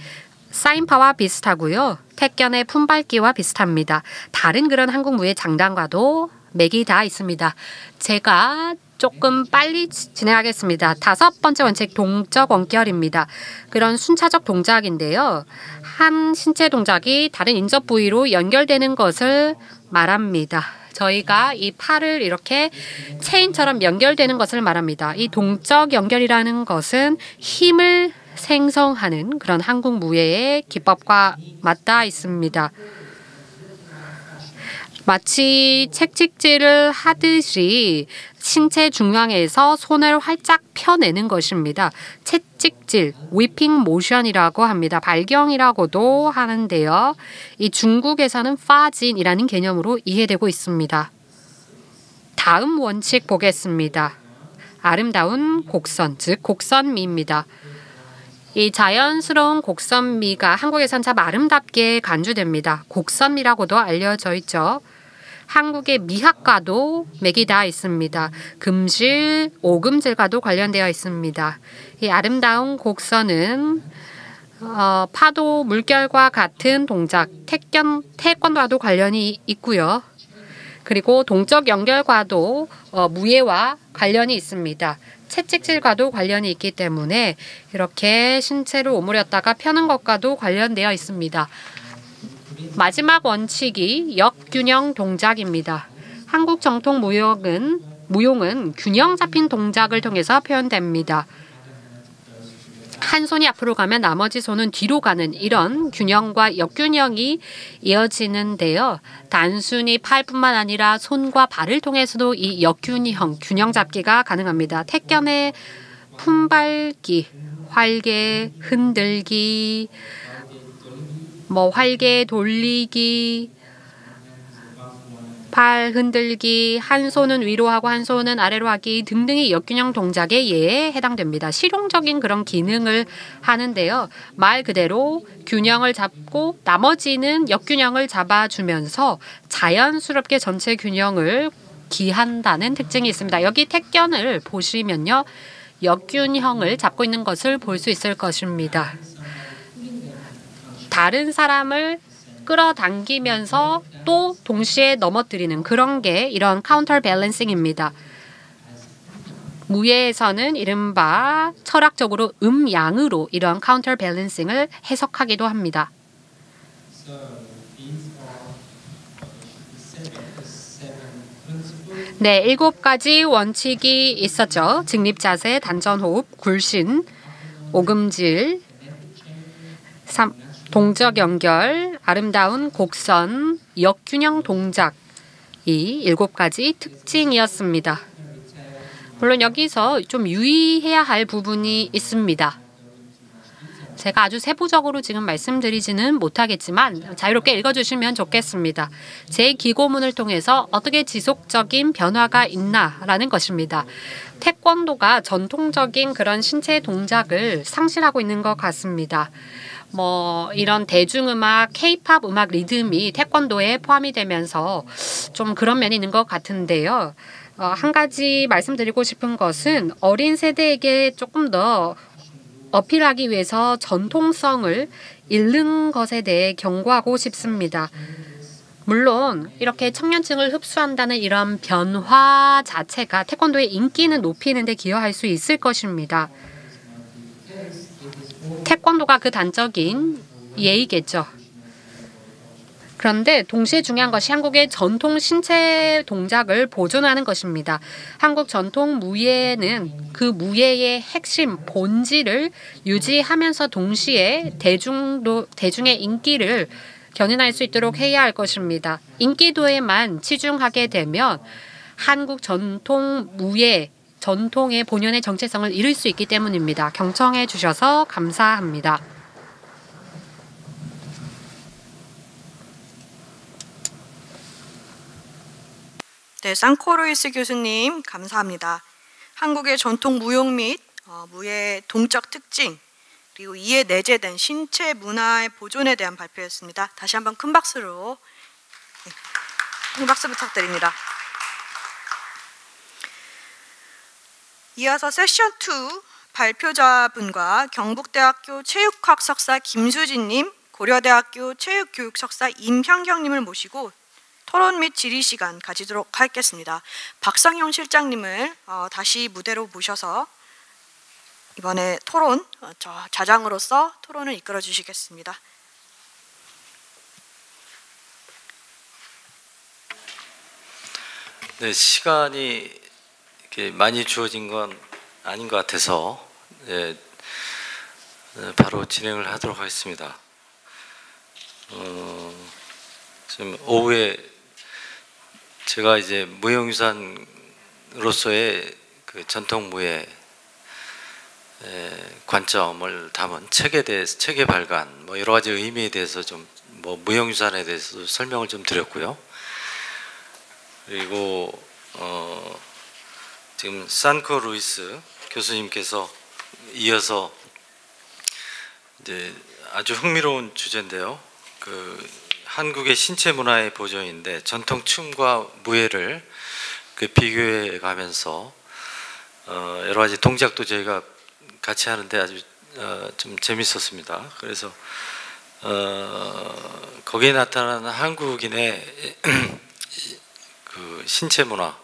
사인파와 비슷하고요. 태권의 품밟기와 비슷합니다. 다른 그런 한국 무예 장단과도 맥이 다 있습니다. 제가 조금 빨리 진행하겠습니다. 5번째 원칙 동적 원결입니다. 그런 순차적 동작인데요. 한 신체 동작이 다른 인접 부위로 연결되는 것을 말합니다. 저희가 이 팔을 이렇게 체인처럼 연결되는 것을 말합니다. 이 동적 연결이라는 것은 힘을 생성하는 그런 한국 무예의 기법과 맞닿아 있습니다. 마치 책찍질을 하듯이 신체 중앙에서 손을 활짝 펴내는 것입니다. 채찍질, 위핑 모션이라고 합니다. 발경이라고도 하는데요. 이 중국에서는 파진이라는 개념으로 이해되고 있습니다. 다음 원칙 보겠습니다. 아름다운 곡선, 즉 곡선미입니다. 이 자연스러운 곡선미가 한국에선 참 아름답게 간주됩니다. 곡선미라고도 알려져 있죠. 한국의 미학과도 맥이 다 있습니다. 금실, 오금질과도 관련되어 있습니다. 이 아름다운 곡선은 파도, 물결과 같은 동작, 태권도와도 관련이 있고요. 그리고 동적 연결과도 무예와 관련이 있습니다. 채찍질과도 관련이 있기 때문에 이렇게 신체를 오므렸다가 펴는 것과도 관련되어 있습니다. 마지막 원칙이 역균형 동작입니다. 한국 정통 무용은 균형 잡힌 동작을 통해서 표현됩니다. 한 손이 앞으로 가면 나머지 손은 뒤로 가는 이런 균형과 역균형이 이어지는데요. 단순히 팔뿐만 아니라 손과 발을 통해서도 이 역균형, 균형 잡기가 가능합니다. 태권의 품밟기, 활개, 흔들기, 활개 돌리기, 팔 흔들기, 한 손은 위로 하고 한 손은 아래로 하기 등등의 역균형 동작에 예에 해당됩니다. 실용적인 그런 기능을 하는데요. 말 그대로 균형을 잡고 나머지는 역균형을 잡아주면서 자연스럽게 전체 균형을 기한다는 특징이 있습니다. 여기 태권을 보시면요. 역균형을 잡고 있는 것을 볼 수 있을 것입니다. 다른 사람을 끌어당기면서 또 동시에 넘어뜨리는 그런 게 이런 카운터 밸런싱입니다. 무예에서는 이른바 철학적으로 음양으로 이런 카운터 밸런싱을 해석하기도 합니다. 네, 7가지 원칙이 있었죠. 직립자세, 단전호흡, 굴신, 오금질, 3. 동적 연결, 아름다운 곡선, 역균형 동작 이 7가지 특징이었습니다. 물론 여기서 좀 유의해야 할 부분이 있습니다. 제가 아주 세부적으로 지금 말씀드리지는 못하겠지만 자유롭게 읽어주시면 좋겠습니다. 제 기고문을 통해서 어떻게 지속적인 변화가 있나라는 것입니다. 태권도가 전통적인 그런 신체 동작을 상실하고 있는 것 같습니다. 이런 대중음악, K-팝 음악 리듬이 태권도에 포함이 되면서 좀 그런 면이 있는 것 같은데요. 한 가지 말씀드리고 싶은 것은 어린 세대에게 조금 더 어필하기 위해서 전통성을 잃는 것에 대해 경고하고 싶습니다. 물론 이렇게 청년층을 흡수한다는 이런 변화 자체가 태권도의 인기는 높이는 데 기여할 수 있을 것입니다. 태권도가 그 단적인 예이겠죠. 그런데 동시에 중요한 것이 한국의 전통 신체 동작을 보존하는 것입니다. 한국 전통 무예는 그 무예의 핵심, 본질을 유지하면서 동시에 대중의 인기를 견인할 수 있도록 해야 할 것입니다. 인기도에만 치중하게 되면 한국 전통 무예, 전통의 본연의 정체성을 잃을 수 있기 때문입니다. 경청해 주셔서 감사합니다. 네, 상코루이스 교수님 감사합니다. 한국의 전통 무용 및 무예의 동적 특징 그리고 이에 내재된 신체 문화의 보존에 대한 발표였습니다. 다시 한번 큰 박수로 큰 박수 부탁드립니다. 이어서 세션 2 발표자분과 경북대학교 체육학 석사 김수진님, 고려대학교 체육교육 석사 임현경님을 모시고 토론 및 질의 시간 가지도록 하겠습니다. 박성용 실장님을 다시 무대로 모셔서 이번에 토론, 자장으로서 토론을 이끌어 주시겠습니다. 네, 시간이 이렇게 많이 주어진 건 아닌 것 같아서 바로 진행을 하도록 하겠습니다. 지금 오후에 제가 이제 무형유산으로서의 그 전통 무예 관점을 담은 책에 대해서 책의 발간, 여러 가지 의미에 대해서 좀 무형유산에 대해서 설명을 좀 드렸고요. 그리고 지금 산코 루이스 교수님께서 이어서 이제 아주 흥미로운 주제인데요. 한국의 신체 문화의 보존인데 전통 춤과 무예를 비교해 가면서 여러 가지 동작도 저희가 같이 하는데 아주 좀 재밌었습니다. 그래서 거기에 나타나는 한국인의 그 신체 문화를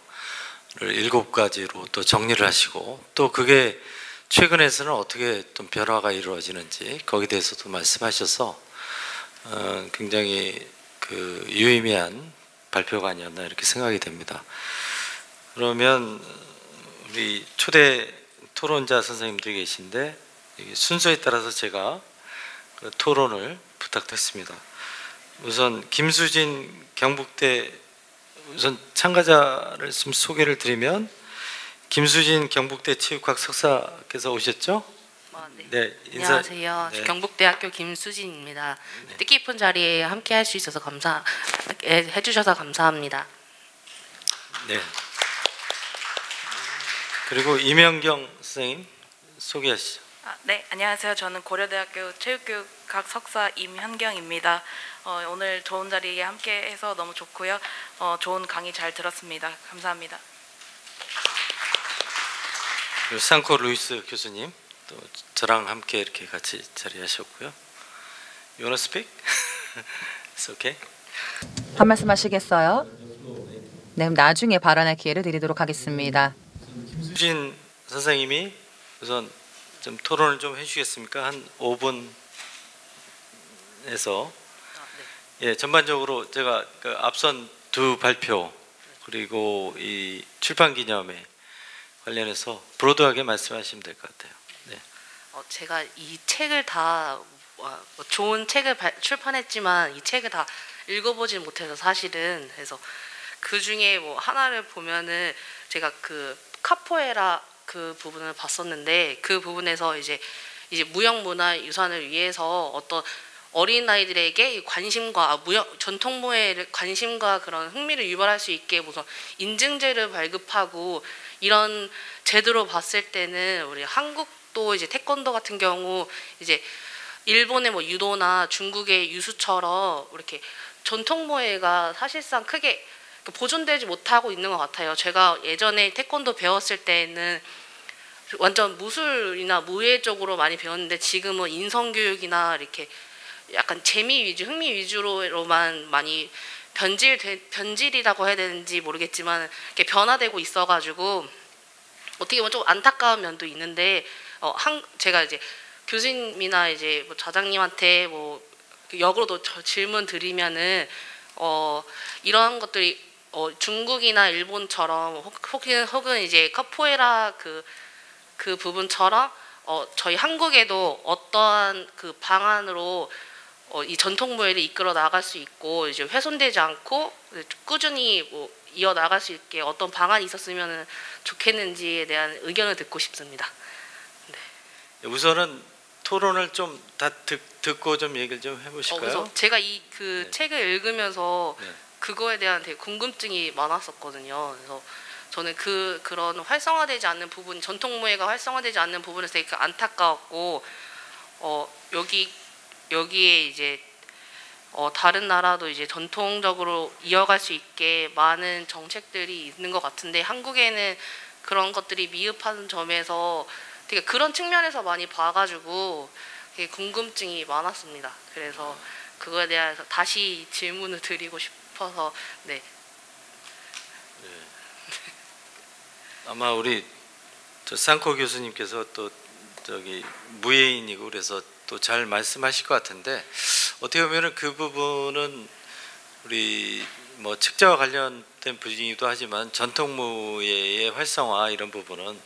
7가지로 또 정리를 하시고 또 그게 최근에서는 어떻게 좀 변화가 이루어지는지 거기에 대해서도 말씀하셔서 굉장히 유의미한 발표가 아니었나 이렇게 생각이 됩니다. 그러면 우리 초대 토론자 선생님들이 계신데 순서에 따라서 제가 그 토론을 부탁했습니다. 우선 김수진 경북대 우선 참가자를 좀 소개를 드리면 김수진 경북대 체육학 석사께서 오셨죠? 네, 안녕하세요. 네. 경북대학교 김수진입니다. 네. 뜻깊은 자리에 함께 할 수 있어서 해주셔서 감사합니다. 네. 그리고 임현경 선생님 소개하시죠. 네, 안녕하세요. 저는 고려대학교 체육교육학 석사 임현경입니다. 오늘 좋은 자리에 함께해서 너무 좋고요. 좋은 강의 잘 들었습니다. 감사합니다. 그리고 상코 루이스 교수님 또 저랑 함께 이렇게 같이 자리하셨고요. You wanna speak? It's okay. 한 말씀 하시겠어요? 네, 그럼 나중에 발언할 기회를 드리도록 하겠습니다. 김수진 선생님이 우선 좀 토론을 좀 해주시겠습니까? 한 5분에서 예, 전반적으로 제가 그 앞선 두 발표 그리고 이 출판 기념회 관련해서 브로드하게 말씀하시면 될 것 같아요. 네. 제가 이 책을 다 좋은 책을 출판했지만 이 책을 다 읽어보지 못해서 사실은. 그래서 그 중에 뭐 하나를 보면은 제가 그 카포에라 그 부분을 봤었는데, 그 부분에서 이제 무형문화유산을 위해서 어떤 어린 아이들에게 관심과 전통무예를 관심과 그런 흥미를 유발할 수 있게 무슨 인증제를 발급하고 이런 제도로 봤을 때는 우리 한국도 이제 태권도 같은 경우 이제 일본의 뭐 유도나 중국의 유수처럼 이렇게 전통무예가 사실상 크게 보존되지 못하고 있는 것 같아요. 제가 예전에 태권도 배웠을 때는 완전 무술이나 무예 쪽으로 많이 배웠는데 지금은 인성교육이나 이렇게 약간 재미 위주, 흥미 위주로만 많이 변질이라고 해야 되는지 모르겠지만 이렇게 변화되고 있어가지고 어떻게 보면 좀 안타까운 면도 있는데 제가 이제 교수님이나 이제 뭐 좌장님한테 뭐 역으로도 질문 드리면은 이런 것들이 중국이나 일본처럼 혹은 이제 카포에라 그 부분처럼 저희 한국에도 어떠한 그 방안으로 이 전통무예를 이끌어 나갈 수 있고 이제 훼손되지 않고 꾸준히 뭐 이어 나갈 수 있게 어떤 방안이 있었으면 좋겠는지에 대한 의견을 듣고 싶습니다. 네. 우선은 토론을 좀 다 듣고 좀 얘기를 좀 해보실까요? 그래서 제가 네. 책을 읽으면서 네. 그거에 대한 되게 궁금증이 많았었거든요. 그래서 저는 그런 활성화되지 않는 부분, 전통무예가 활성화되지 않는 부분에서 되게 안타까웠고, 여기에 이제 다른 나라도 이제 전통적으로 이어갈 수 있게 많은 정책들이 있는 것 같은데 한국에는 그런 것들이 미흡한 점에서 되게 그런 측면에서 많이 봐가지고 되게 궁금증이 많았습니다. 그래서 그거에 대해서 다시 질문을 드리고 싶어서 네. 아마 우리 쌍코 교수님께서 또 저기 무예인이고 그래서 또 잘 말씀하실 것 같은데 어떻게 보면은 그 부분은 우리 뭐 책자와 관련된 부분이기도 하지만 전통무예의 활성화 이런 부분은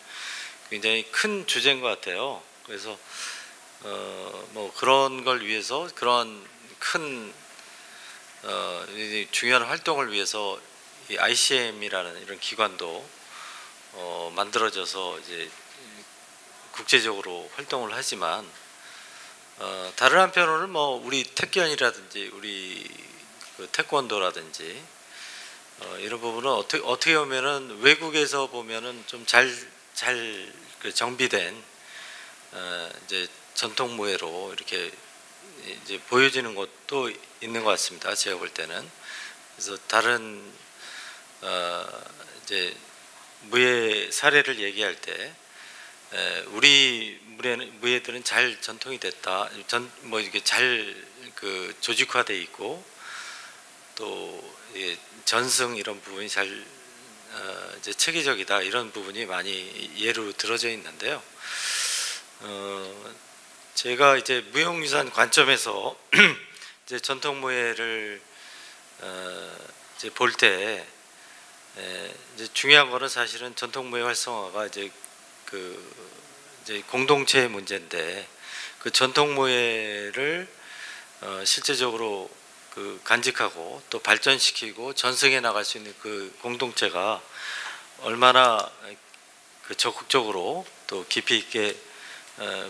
굉장히 큰 주제인 것 같아요. 그래서 뭐 그런 걸 위해서 그런 큰 중요한 활동을 위해서 이 ICM이라는 이런 기관도 만들어져서 이제 국제적으로 활동을 하지만 다른 한편으로는 뭐 우리 태권이라든지 우리 그 태권도라든지 이런 부분은 어떻게 보면은 외국에서 보면은 좀 잘 그 정비된 이제 전통 무예로 이렇게 이제 보여지는 것도 있는 것 같습니다. 제가 볼 때는. 그래서 다른 이제 무예 사례를 얘기할 때 우리 무예들은 잘 전통이 됐다. 뭐 이게 잘 그 조직화돼 있고 또 전승 이런 부분이 잘 이제 체계적이다 이런 부분이 많이 예로 들어져 있는데요. 제가 이제 무형유산 관점에서 이제 전통 무예를 이제 볼 때 이제 중요한 거는 사실은 전통 무예 활성화가 이제 이제 공동체의 문제인데 그 전통 무예를 실제적으로 그 간직하고 또 발전시키고 전승해 나갈 수 있는 그 공동체가 얼마나 그 적극적으로 또 깊이 있게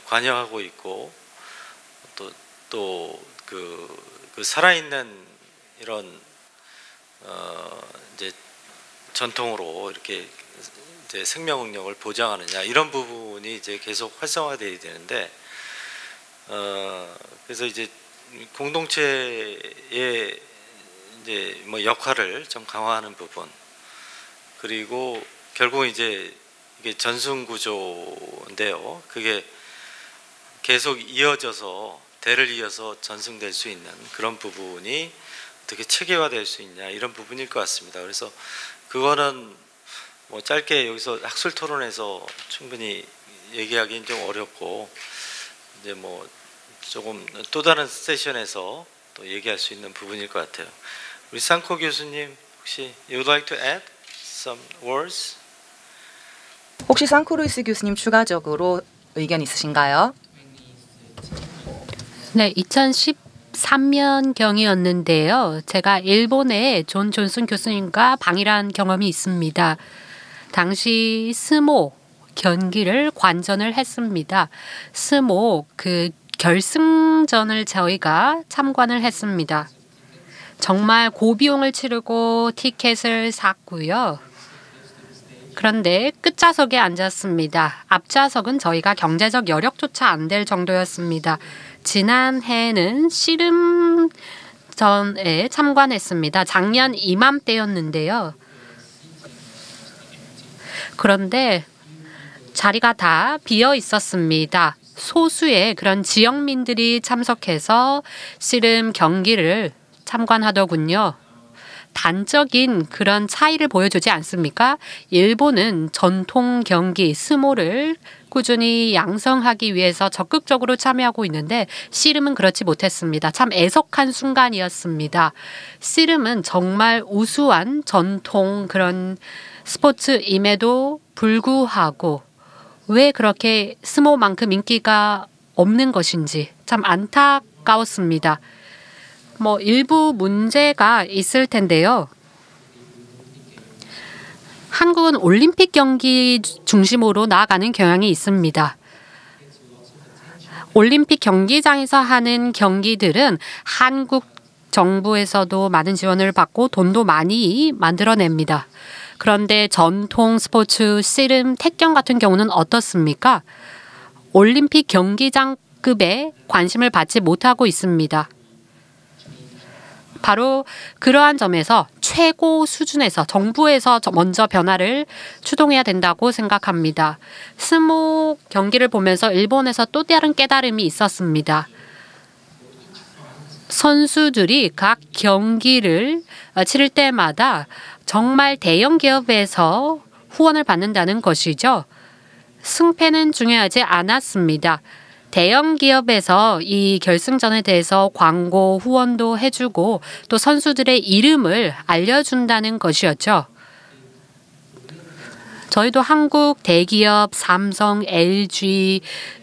관여하고 있고 또 그 살아있는 이런 이제 전통으로 이렇게 이제 생명 능력을 보장하느냐 이런 부분이 이제 계속 활성화돼야 되는데 그래서 이제 공동체의 이제 뭐 역할을 좀 강화하는 부분 그리고 결국 이제 이게 전승 구조인데요. 그게 계속 이어져서 대를 이어서 전승될 수 있는 그런 부분이 어떻게 체계화될 수 있냐 이런 부분일 것 같습니다. 그래서 그거는 뭐 짧게 여기서 학술 토론에서 충분히 얘기하기는 좀 어렵고 이제 뭐 조금 또 다른 세션에서 또 얘기할 수 있는 부분일 것 같아요. 우리 쌍코 교수님 혹시 you would like to add some words? 혹시 상코루이스 교수님 추가적으로 의견 있으신가요? 네, 2013년경이었는데요. 제가 일본의 존 존슨 교수님과 방일한 경험이 있습니다. 당시 스모 경기를 관전을 했습니다. 스모 그 결승전을 저희가 참관을 했습니다. 정말 고비용을 치르고 티켓을 샀고요. 그런데 끝좌석에 앉았습니다. 앞좌석은 저희가 경제적 여력조차 안 될 정도였습니다. 지난해에는 씨름전에 참관했습니다. 작년 이맘때였는데요. 그런데 자리가 다 비어 있었습니다. 소수의 그런 지역민들이 참석해서 씨름 경기를 참관하더군요. 단적인 그런 차이를 보여주지 않습니까? 일본은 전통 경기 스모를 꾸준히 양성하기 위해서 적극적으로 참여하고 있는데 씨름은 그렇지 못했습니다. 참 애석한 순간이었습니다. 씨름은 정말 우수한 전통 그런 스포츠임에도 불구하고 왜 그렇게 스모만큼 인기가 없는 것인지 참 안타까웠습니다. 일부 문제가 있을 텐데요. 한국은 올림픽 경기 중심으로 나아가는 경향이 있습니다. 올림픽 경기장에서 하는 경기들은 한국 정부에서도 많은 지원을 받고 돈도 많이 만들어냅니다. 그런데 전통 스포츠, 씨름, 태권 같은 경우는 어떻습니까? 올림픽 경기장급의 관심을 받지 못하고 있습니다. 바로 그러한 점에서 최고 수준에서 정부에서 먼저 변화를 추동해야 된다고 생각합니다. 스모 경기를 보면서 일본에서 또 다른 깨달음이 있었습니다. 선수들이 각 경기를 치를 때마다 정말 대형 기업에서 후원을 받는다는 것이죠. 승패는 중요하지 않았습니다. 대형 기업에서 이 결승전에 대해서 광고 후원도 해주고 또 선수들의 이름을 알려준다는 것이었죠. 저희도 한국 대기업 삼성, LG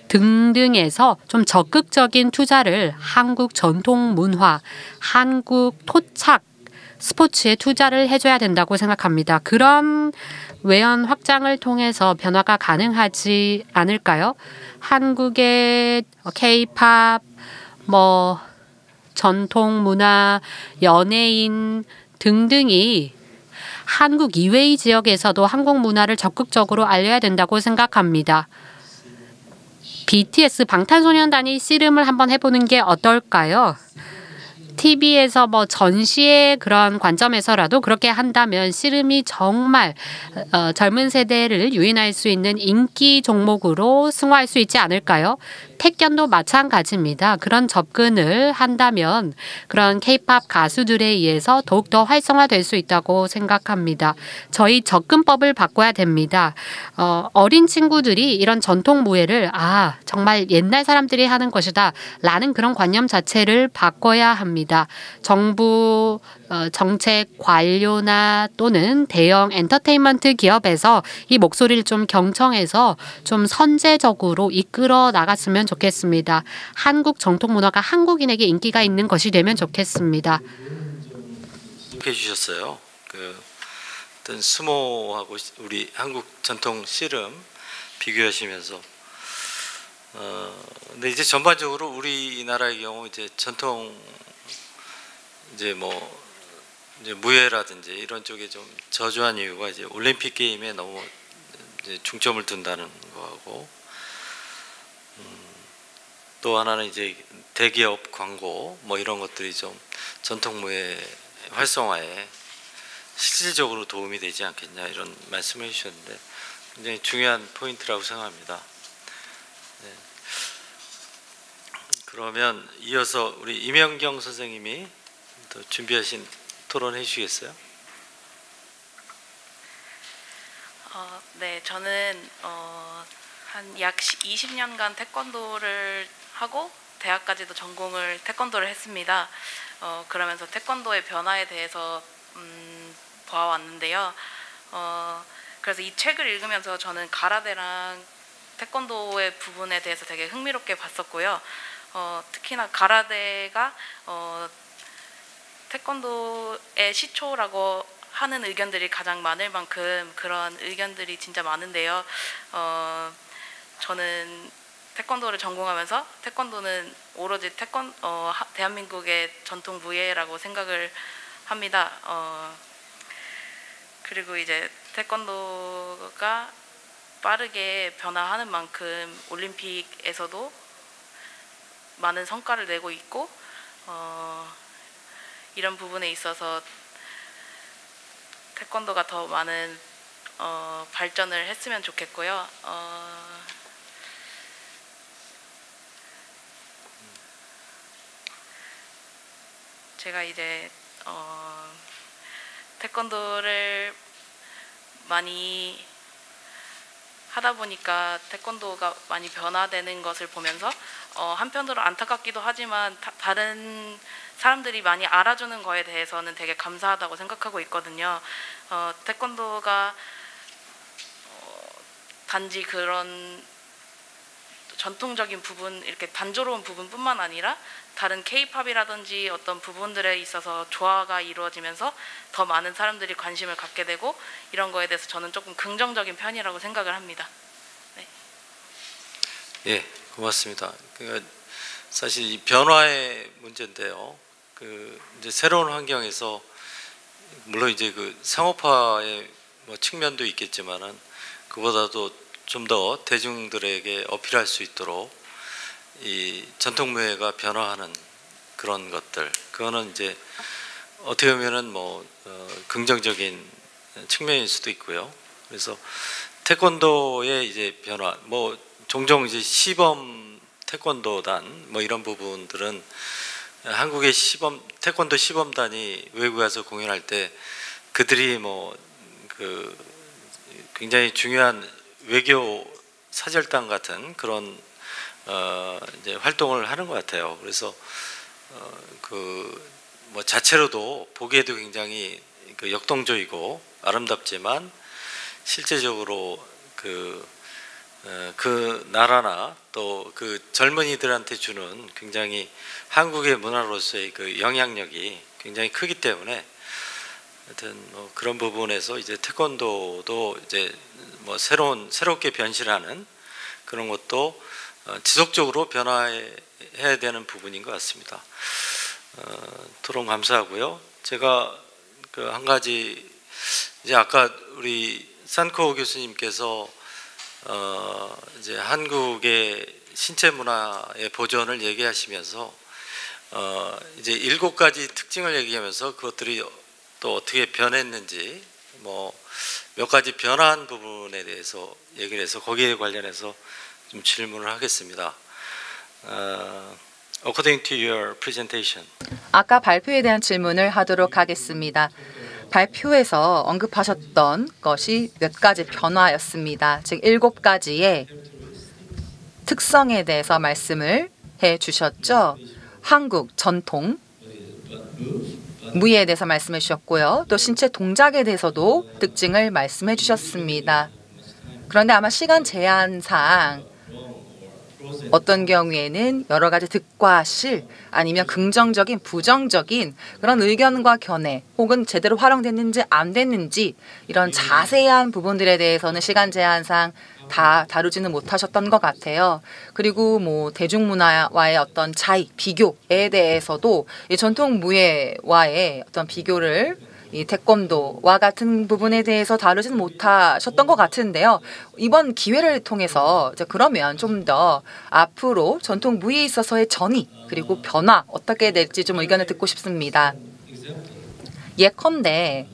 등등에서 좀 적극적인 투자를 한국 전통 문화, 한국 토착 스포츠에 투자를 해줘야 된다고 생각합니다. 그런 외연 확장을 통해서 변화가 가능하지 않을까요? 한국의 K-팝, 전통 문화, 연예인 등등이 한국 이외의 지역에서도 한국 문화를 적극적으로 알려야 된다고 생각합니다. BTS 방탄소년단이 씨름을 한번 해보는 게 어떨까요? TV에서 전시의 그런 관점에서라도 그렇게 한다면 씨름이 정말 젊은 세대를 유인할 수 있는 인기 종목으로 승화할 수 있지 않을까요? 태권도 마찬가지입니다. 그런 접근을 한다면 그런 K-팝 가수들에 의해서 더욱더 활성화될 수 있다고 생각합니다. 저희 접근법을 바꿔야 됩니다. 어린 친구들이 이런 전통 무예를 정말 옛날 사람들이 하는 것이다 라는 그런 관념 자체를 바꿔야 합니다. 정부 정책 관료나 또는 대형 엔터테인먼트 기업에서 이 목소리를 좀 경청해서 좀 선제적으로 이끌어 나갔으면 좋겠습니다. 한국 전통 문화가 한국인에게 인기가 있는 것이 되면 좋겠습니다. 해주셨어요. 어떤 스모하고 우리 한국 전통 씨름 비교하시면서 근데 이제 전반적으로 우리나라의 경우 이제 전통 이제 무예라든지 이런 쪽에 좀 저조한 이유가 이제 올림픽 게임에 너무 이제 중점을 둔다는 거하고 또 하나는 이제 대기업 광고 이런 것들이 좀 전통 무예 활성화에 실질적으로 도움이 되지 않겠냐 이런 말씀을 해주셨는데 굉장히 중요한 포인트라고 생각합니다. 네. 그러면 이어서 우리 임영경 선생님이 또 준비하신 토론 해주시겠어요? 네, 저는 한 약 20년간 태권도를 하고 대학까지도 전공을 태권도를 했습니다. 그러면서 태권도의 변화에 대해서 보아왔는데요. 그래서 이 책을 읽으면서 저는 가라데랑 태권도의 부분에 대해서 되게 흥미롭게 봤었고요. 특히나 가라데가 태권도의 시초라고 하는 의견들이 가장 많을 만큼 그런 의견들이 진짜 많은데요. 저는 태권도를 전공하면서 태권도는 오로지 대한민국의 전통 무예라고 생각을 합니다. 그리고 이제 태권도가 빠르게 변화하는 만큼 올림픽에서도 많은 성과를 내고 있고 이런 부분에 있어서 태권도가 더 많은 발전을 했으면 좋겠고요. 제가 이제 태권도를 많이 하다 보니까 태권도가 많이 변화되는 것을 보면서 한편으로 안타깝기도 하지만 다른 사람들이 많이 알아주는 거에 대해서는 되게 감사하다고 생각하고 있거든요. 태권도가 단지 그런 전통적인 부분, 이렇게 단조로운 부분뿐만 아니라 다른 K-팝이라든지 어떤 부분들에 있어서 조화가 이루어지면서 더 많은 사람들이 관심을 갖게 되고 이런 거에 대해서 저는 조금 긍정적인 편이라고 생각을 합니다. 네. 예, 고맙습니다. 그러니까 사실 이 변화의 문제인데요. 이제 새로운 환경에서 물론 이제 그 상업화의 뭐 측면도 있겠지만은 그보다도 좀 더 대중들에게 어필할 수 있도록 이 전통무예가 변화하는 그런 것들, 그거는 이제 어떻게 보면은 뭐 긍정적인 측면일 수도 있고요. 그래서 태권도의 이제 변화, 뭐 종종 이제 시범 태권도단 뭐 이런 부분들은 한국의 태권도 시범단이 외국에 가서 공연할 때 그들이 뭐 굉장히 중요한 외교 사절단 같은 그런 이제 활동을 하는 것 같아요. 그래서 뭐 자체로도 보기에도 굉장히 역동적이고 아름답지만 실제적으로 그 나라나 또 그 젊은이들한테 주는 굉장히 한국의 문화로서의 그 영향력이 굉장히 크기 때문에 하여튼 뭐 그런 부분에서 이제 태권도도 이제 뭐 새롭게 변신하는 그런 것도 지속적으로 변화해야 되는 부분인 것 같습니다. 토론 감사하고요. 제가 한 가지 이제 아까 우리 산코 교수님께서 이제 한국의 신체 문화의 보존을 얘기하시면서 이제 7가지 특징을 얘기하면서 그것들이 또 어떻게 변했는지 뭐 몇 가지 변화한 부분에 대해서 얘기를 해서 거기에 관련해서 좀 질문을 하겠습니다. According to your presentation. 아까 발표에 대한 질문을 하도록 하겠습니다. 발표에서 언급하셨던 것이 몇 가지 변화였습니다. 즉 7가지의 특성에 대해서 말씀을 해주셨죠. 한국 전통 무예에 대해서 말씀해 주셨고요. 또 신체 동작에 대해서도 특징을 말씀해 주셨습니다. 그런데 아마 시간 제한상 어떤 경우에는 여러 가지 득과 실 아니면 긍정적인 부정적인 그런 의견과 견해 혹은 제대로 활용됐는지 안 됐는지 이런 자세한 부분들에 대해서는 시간 제한상 다 다루지는 못하셨던 것 같아요. 그리고 뭐 대중문화와의 어떤 차이, 비교에 대해서도 이 전통 무예와의 어떤 비교를 이 태권도와 같은 부분에 대해서 다루지는 못하셨던 것 같은데요. 이번 기회를 통해서 이제 그러면 좀 더 앞으로 전통 무예에 있어서의 전이 그리고 변화 어떻게 될지 좀 의견을 듣고 싶습니다. 예컨대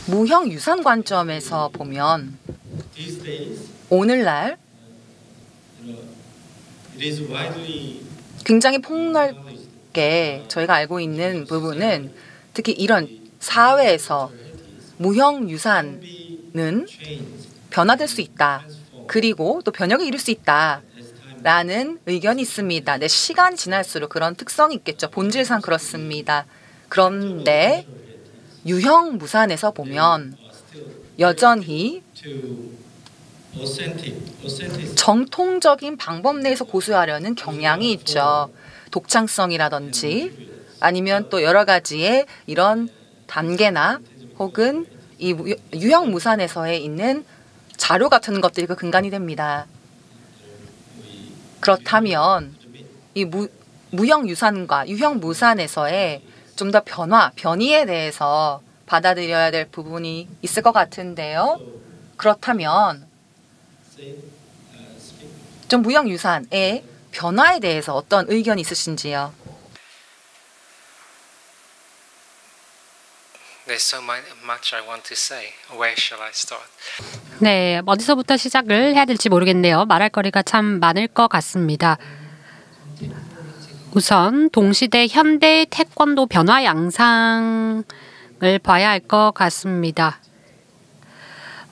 무형 유산 관점에서 보면 오늘날 굉장히 폭넓게 저희가 알고 있는 부분은 특히 이런 사회에서 무형 유산은 변화될 수 있다. 그리고 또 변혁에 이를 수 있다라는 의견이 있습니다. 네, 시간이 지날수록 그런 특성이 있겠죠. 본질상 그렇습니다. 그런데 유형 무산에서 보면 여전히 정통적인 방법 내에서 고수하려는 경향이 있죠. 독창성이라든지 아니면 또 여러 가지의 이런 단계나 혹은 이 유형무산에서에 있는 자료 같은 것들이 그 근간이 됩니다. 그렇다면 이 무형유산과 유형무산에서의 좀 더 변이에 대해서 받아들여야 될 부분이 있을 것 같은데요. 그렇다면 좀 무형유산의 변화에 대해서 어떤 의견이 있으신지요? There's so much I want to say. Where shall I start? 네, 어디서부터 시작을 해야 될지 모르겠네요. 말할 거리가 참 많을 것 같습니다. 우선 동시대 현대 태권도 변화 양상을 봐야 할 것 같습니다.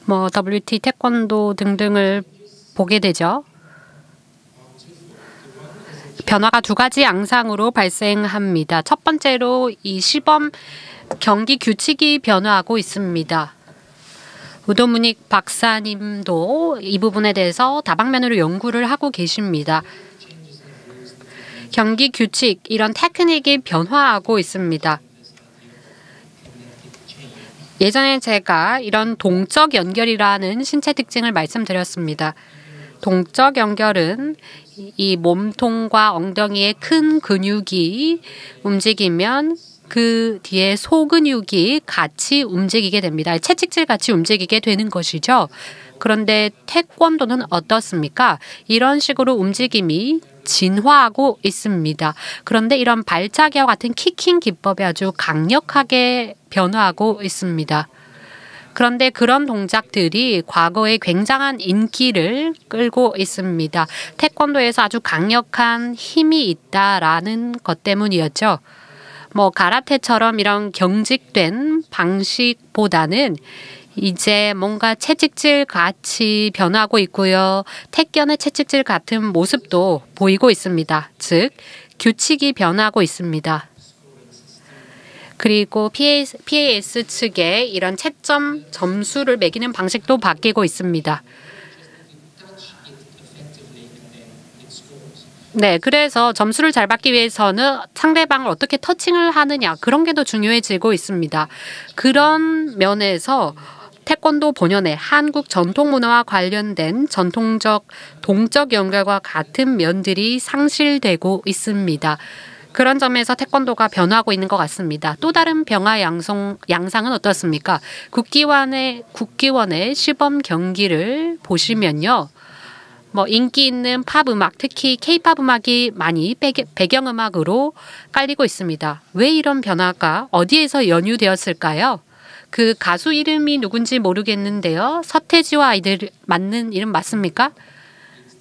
WT 태권도 등등을 보게 되죠. 변화가 두 가지 양상으로 발생합니다. 첫 번째로 이 시범 경기 규칙이 변화하고 있습니다. 우도문익 박사님도 이 부분에 대해서 다방면으로 연구를 하고 계십니다. 경기 규칙, 이런 테크닉이 변화하고 있습니다. 예전에 제가 이런 동적 연결이라는 신체 특징을 말씀드렸습니다. 동적 연결은 이 몸통과 엉덩이의 큰 근육이 움직이면 그 뒤에 소근육이 같이 움직이게 됩니다. 채찍질 같이 움직이게 되는 것이죠. 그런데 태권도는 어떻습니까? 이런 식으로 움직임이 진화하고 있습니다. 그런데 이런 발차기와 같은 키킹 기법이 아주 강력하게 변화하고 있습니다. 그런데 그런 동작들이 과거에 굉장한 인기를 끌고 있습니다. 태권도에서 아주 강력한 힘이 있다라는 것 때문이었죠. 가라테처럼 이런 경직된 방식보다는 이제 뭔가 채찍질 같이 변하고 있고요. 태권의 채찍질 같은 모습도 보이고 있습니다. 즉, 규칙이 변하고 있습니다. 그리고 PAS 측의 이런 채점 점수를 매기는 방식도 바뀌고 있습니다. 네, 그래서 점수를 잘 받기 위해서는 상대방을 어떻게 터칭을 하느냐, 그런 게 더 중요해지고 있습니다. 그런 면에서 태권도 본연의 한국 전통 문화와 관련된 전통적 동적 연결과 같은 면들이 상실되고 있습니다. 그런 점에서 태권도가 변화하고 있는 것 같습니다. 또 다른 변화 양상은 어떻습니까? 국기원의 시범 경기를 보시면요. 인기 있는 팝 음악, 특히 K-팝 음악이 많이 배경음악으로 깔리고 있습니다. 왜 이런 변화가 어디에서 연유되었을까요? 그 가수 이름이 누군지 모르겠는데요. 서태지와 아이들 맞는 이름 맞습니까?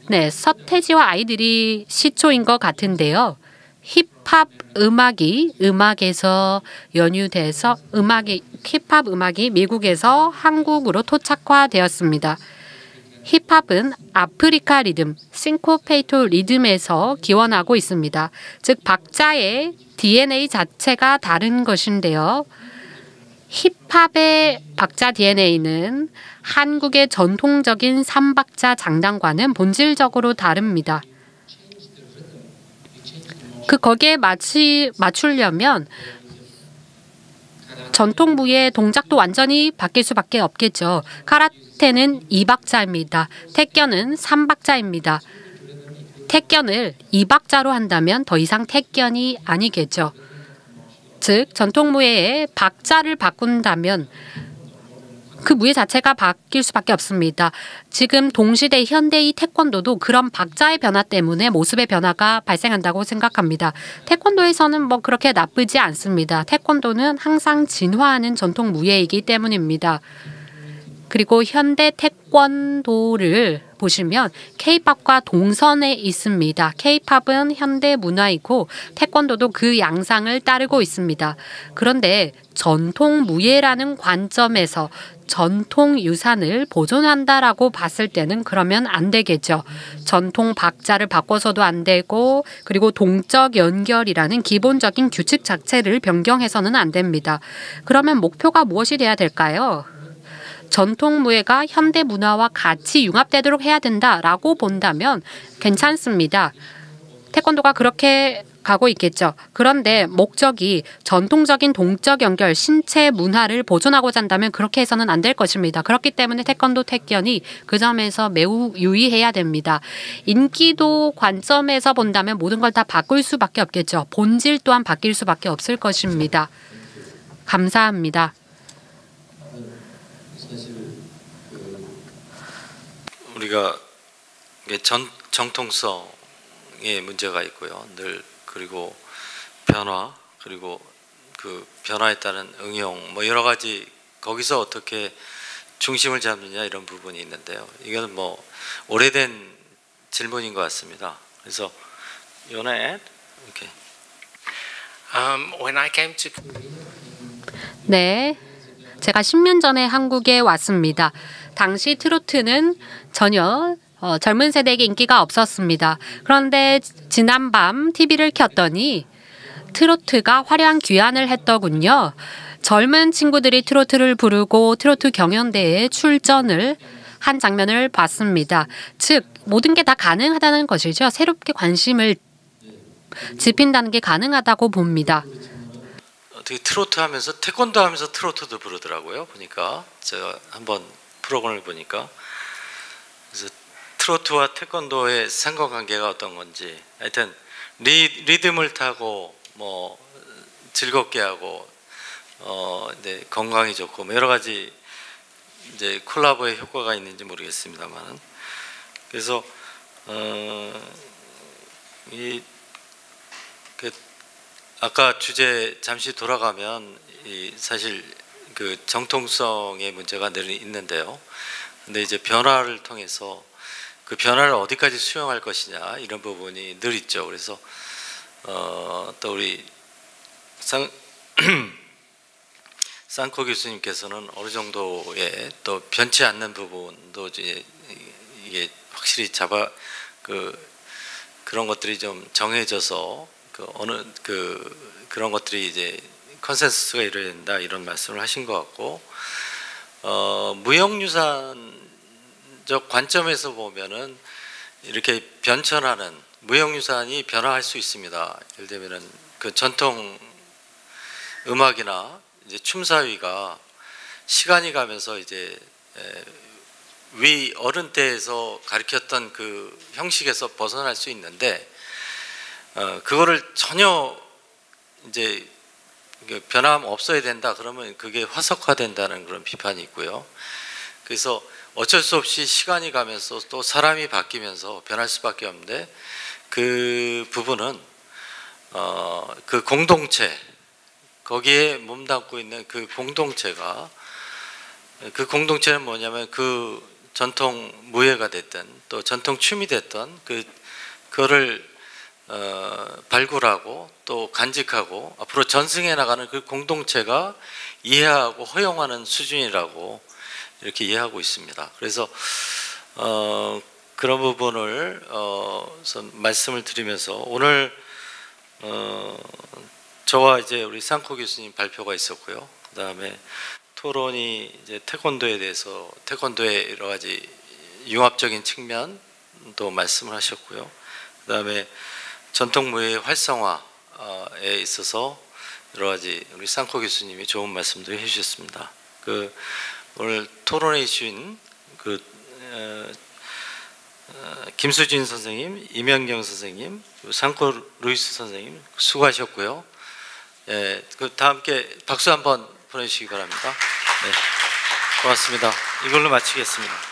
네, 서태지와 아이들이 시초인 것 같은데요. 힙합 음악이 음악에서 연유돼서 힙합 음악이 미국에서 한국으로 토착화되었습니다. 힙합은 아프리카 리듬, 싱코페이토 리듬에서 기원하고 있습니다. 즉 박자의 DNA 자체가 다른 것인데요. 힙합의 박자 DNA는 한국의 전통적인 3박자 장단과는 본질적으로 다릅니다. 거기에 맞추려면 전통 무예 동작도 완전히 바뀔 수밖에 없겠죠. 카라테는 2박자입니다. 태권은 3박자입니다. 태권을 2박자로 한다면 더 이상 태권이 아니겠죠. 즉 전통 무예의 박자를 바꾼다면 그 무예 자체가 바뀔 수밖에 없습니다. 지금 동시대 현대의 태권도도 그런 박자의 변화 때문에 모습의 변화가 발생한다고 생각합니다. 태권도에서는 그렇게 나쁘지 않습니다. 태권도는 항상 진화하는 전통 무예이기 때문입니다. 그리고 현대 태권도를 보시면 K-팝과 동선에 있습니다. K-팝은 현대 문화이고 태권도도 그 양상을 따르고 있습니다. 그런데 전통 무예라는 관점에서 전통 유산을 보존한다라고 봤을 때는 그러면 안 되겠죠. 전통 박자를 바꿔서도 안 되고 그리고 동적 연결이라는 기본적인 규칙 자체를 변경해서는 안 됩니다. 그러면 목표가 무엇이 돼야 될까요? 전통 무예가 현대 문화와 같이 융합되도록 해야 된다라고 본다면 괜찮습니다. 태권도가 그렇게 가고 있겠죠. 그런데 목적이 전통적인 동적 연결, 신체 문화를 보존하고자 한다면 그렇게 해서는 안 될 것입니다. 그렇기 때문에 태권도 택견이 그 점에서 매우 유의해야 됩니다. 인기도 관점에서 본다면 모든 걸 다 바꿀 수밖에 없겠죠. 본질 또한 바뀔 수밖에 없을 것입니다. 감사합니다. 우리가 정통성에 문제가 있고요. 늘 그리고 변화, 그리고 그 변화에 따른 응용, 뭐 여러 가지 거기서 어떻게 중심을 잡느냐 이런 부분이 있는데요. 이건 뭐 오래된 질문인 것 같습니다. 그래서 이번에 이렇게 When I came to 네, 제가 10년 전에 한국에 왔습니다. 당시 트로트는 전혀 젊은 세대에게 인기가 없었습니다. 그런데 지난밤 TV를 켰더니 트로트가 화려한 귀환을 했더군요. 젊은 친구들이 트로트를 부르고 트로트 경연대회에 출전을 한 장면을 봤습니다. 즉 모든 게 다 가능하다는 것이죠. 새롭게 관심을 집힌다는 게 가능하다고 봅니다. 어떻게 트로트 하면서 태권도 하면서 트로트도 부르더라고요. 보니까 제가 한번 프로그램을 보니까 그래서 트로트와 태권도의 상관관계가 어떤 건지 하여튼 리듬을 타고 뭐 즐겁게 하고 이제 건강이 좋고 뭐 여러 가지 이제 콜라보의 효과가 있는지 모르겠습니다만 그래서 아까 주제 잠시 돌아가면 사실 그 정통성의 문제가 늘 있는데요. 근데 이제 변화를 통해서 그 변화를 어디까지 수용할 것이냐 이런 부분이 늘 있죠. 그래서 또 우리 쌍코 교수님께서는 어느 정도의 또 변치 않는 부분도 이제 이게 확실히 그런 것들이 좀 정해져서 그런 것들이 이제 컨센서스가 이루어야 된다 이런 말씀을 하신 것 같고 무형유산적 관점에서 보면은 이렇게 변천하는 무형유산이 변화할 수 있습니다. 예를 들면은 그 전통 음악이나 이제 춤사위가 시간이 가면서 이제 어른 때에서 가르쳤던 그 형식에서 벗어날 수 있는데 그거를 전혀 이제 변함 없어야 된다 그러면 그게 화석화된다는 그런 비판이 있고요. 그래서 어쩔 수 없이 시간이 가면서 또 사람이 바뀌면서 변할 수밖에 없는데 그 부분은 그 공동체 거기에 몸담고 있는 그 공동체는 뭐냐면 그 전통 무예가 됐든 또 전통 춤이 됐든 그거를 발굴하고 또 간직하고 앞으로 전승해 나가는 그 공동체가 이해하고 허용하는 수준이라고 이렇게 이해하고 있습니다. 그래서 그런 부분을 말씀을 드리면서 오늘 저와 이제 우리 쌍코 교수님 발표가 있었고요. 그다음에 토론이 이제 태권도에 대해서 태권도의 여러 가지 융합적인 측면도 말씀을 하셨고요. 그다음에 전통무예의 활성화에 있어서 여러 가지 우리 쌍코 교수님이 좋은 말씀도 해주셨습니다. 오늘 토론해 주신 김수진 선생님, 이명경 선생님, 쌍코 루이스 선생님 수고하셨고요. 다 함께 박수 한번 보내주시기 바랍니다. 네, 고맙습니다. 이걸로 마치겠습니다.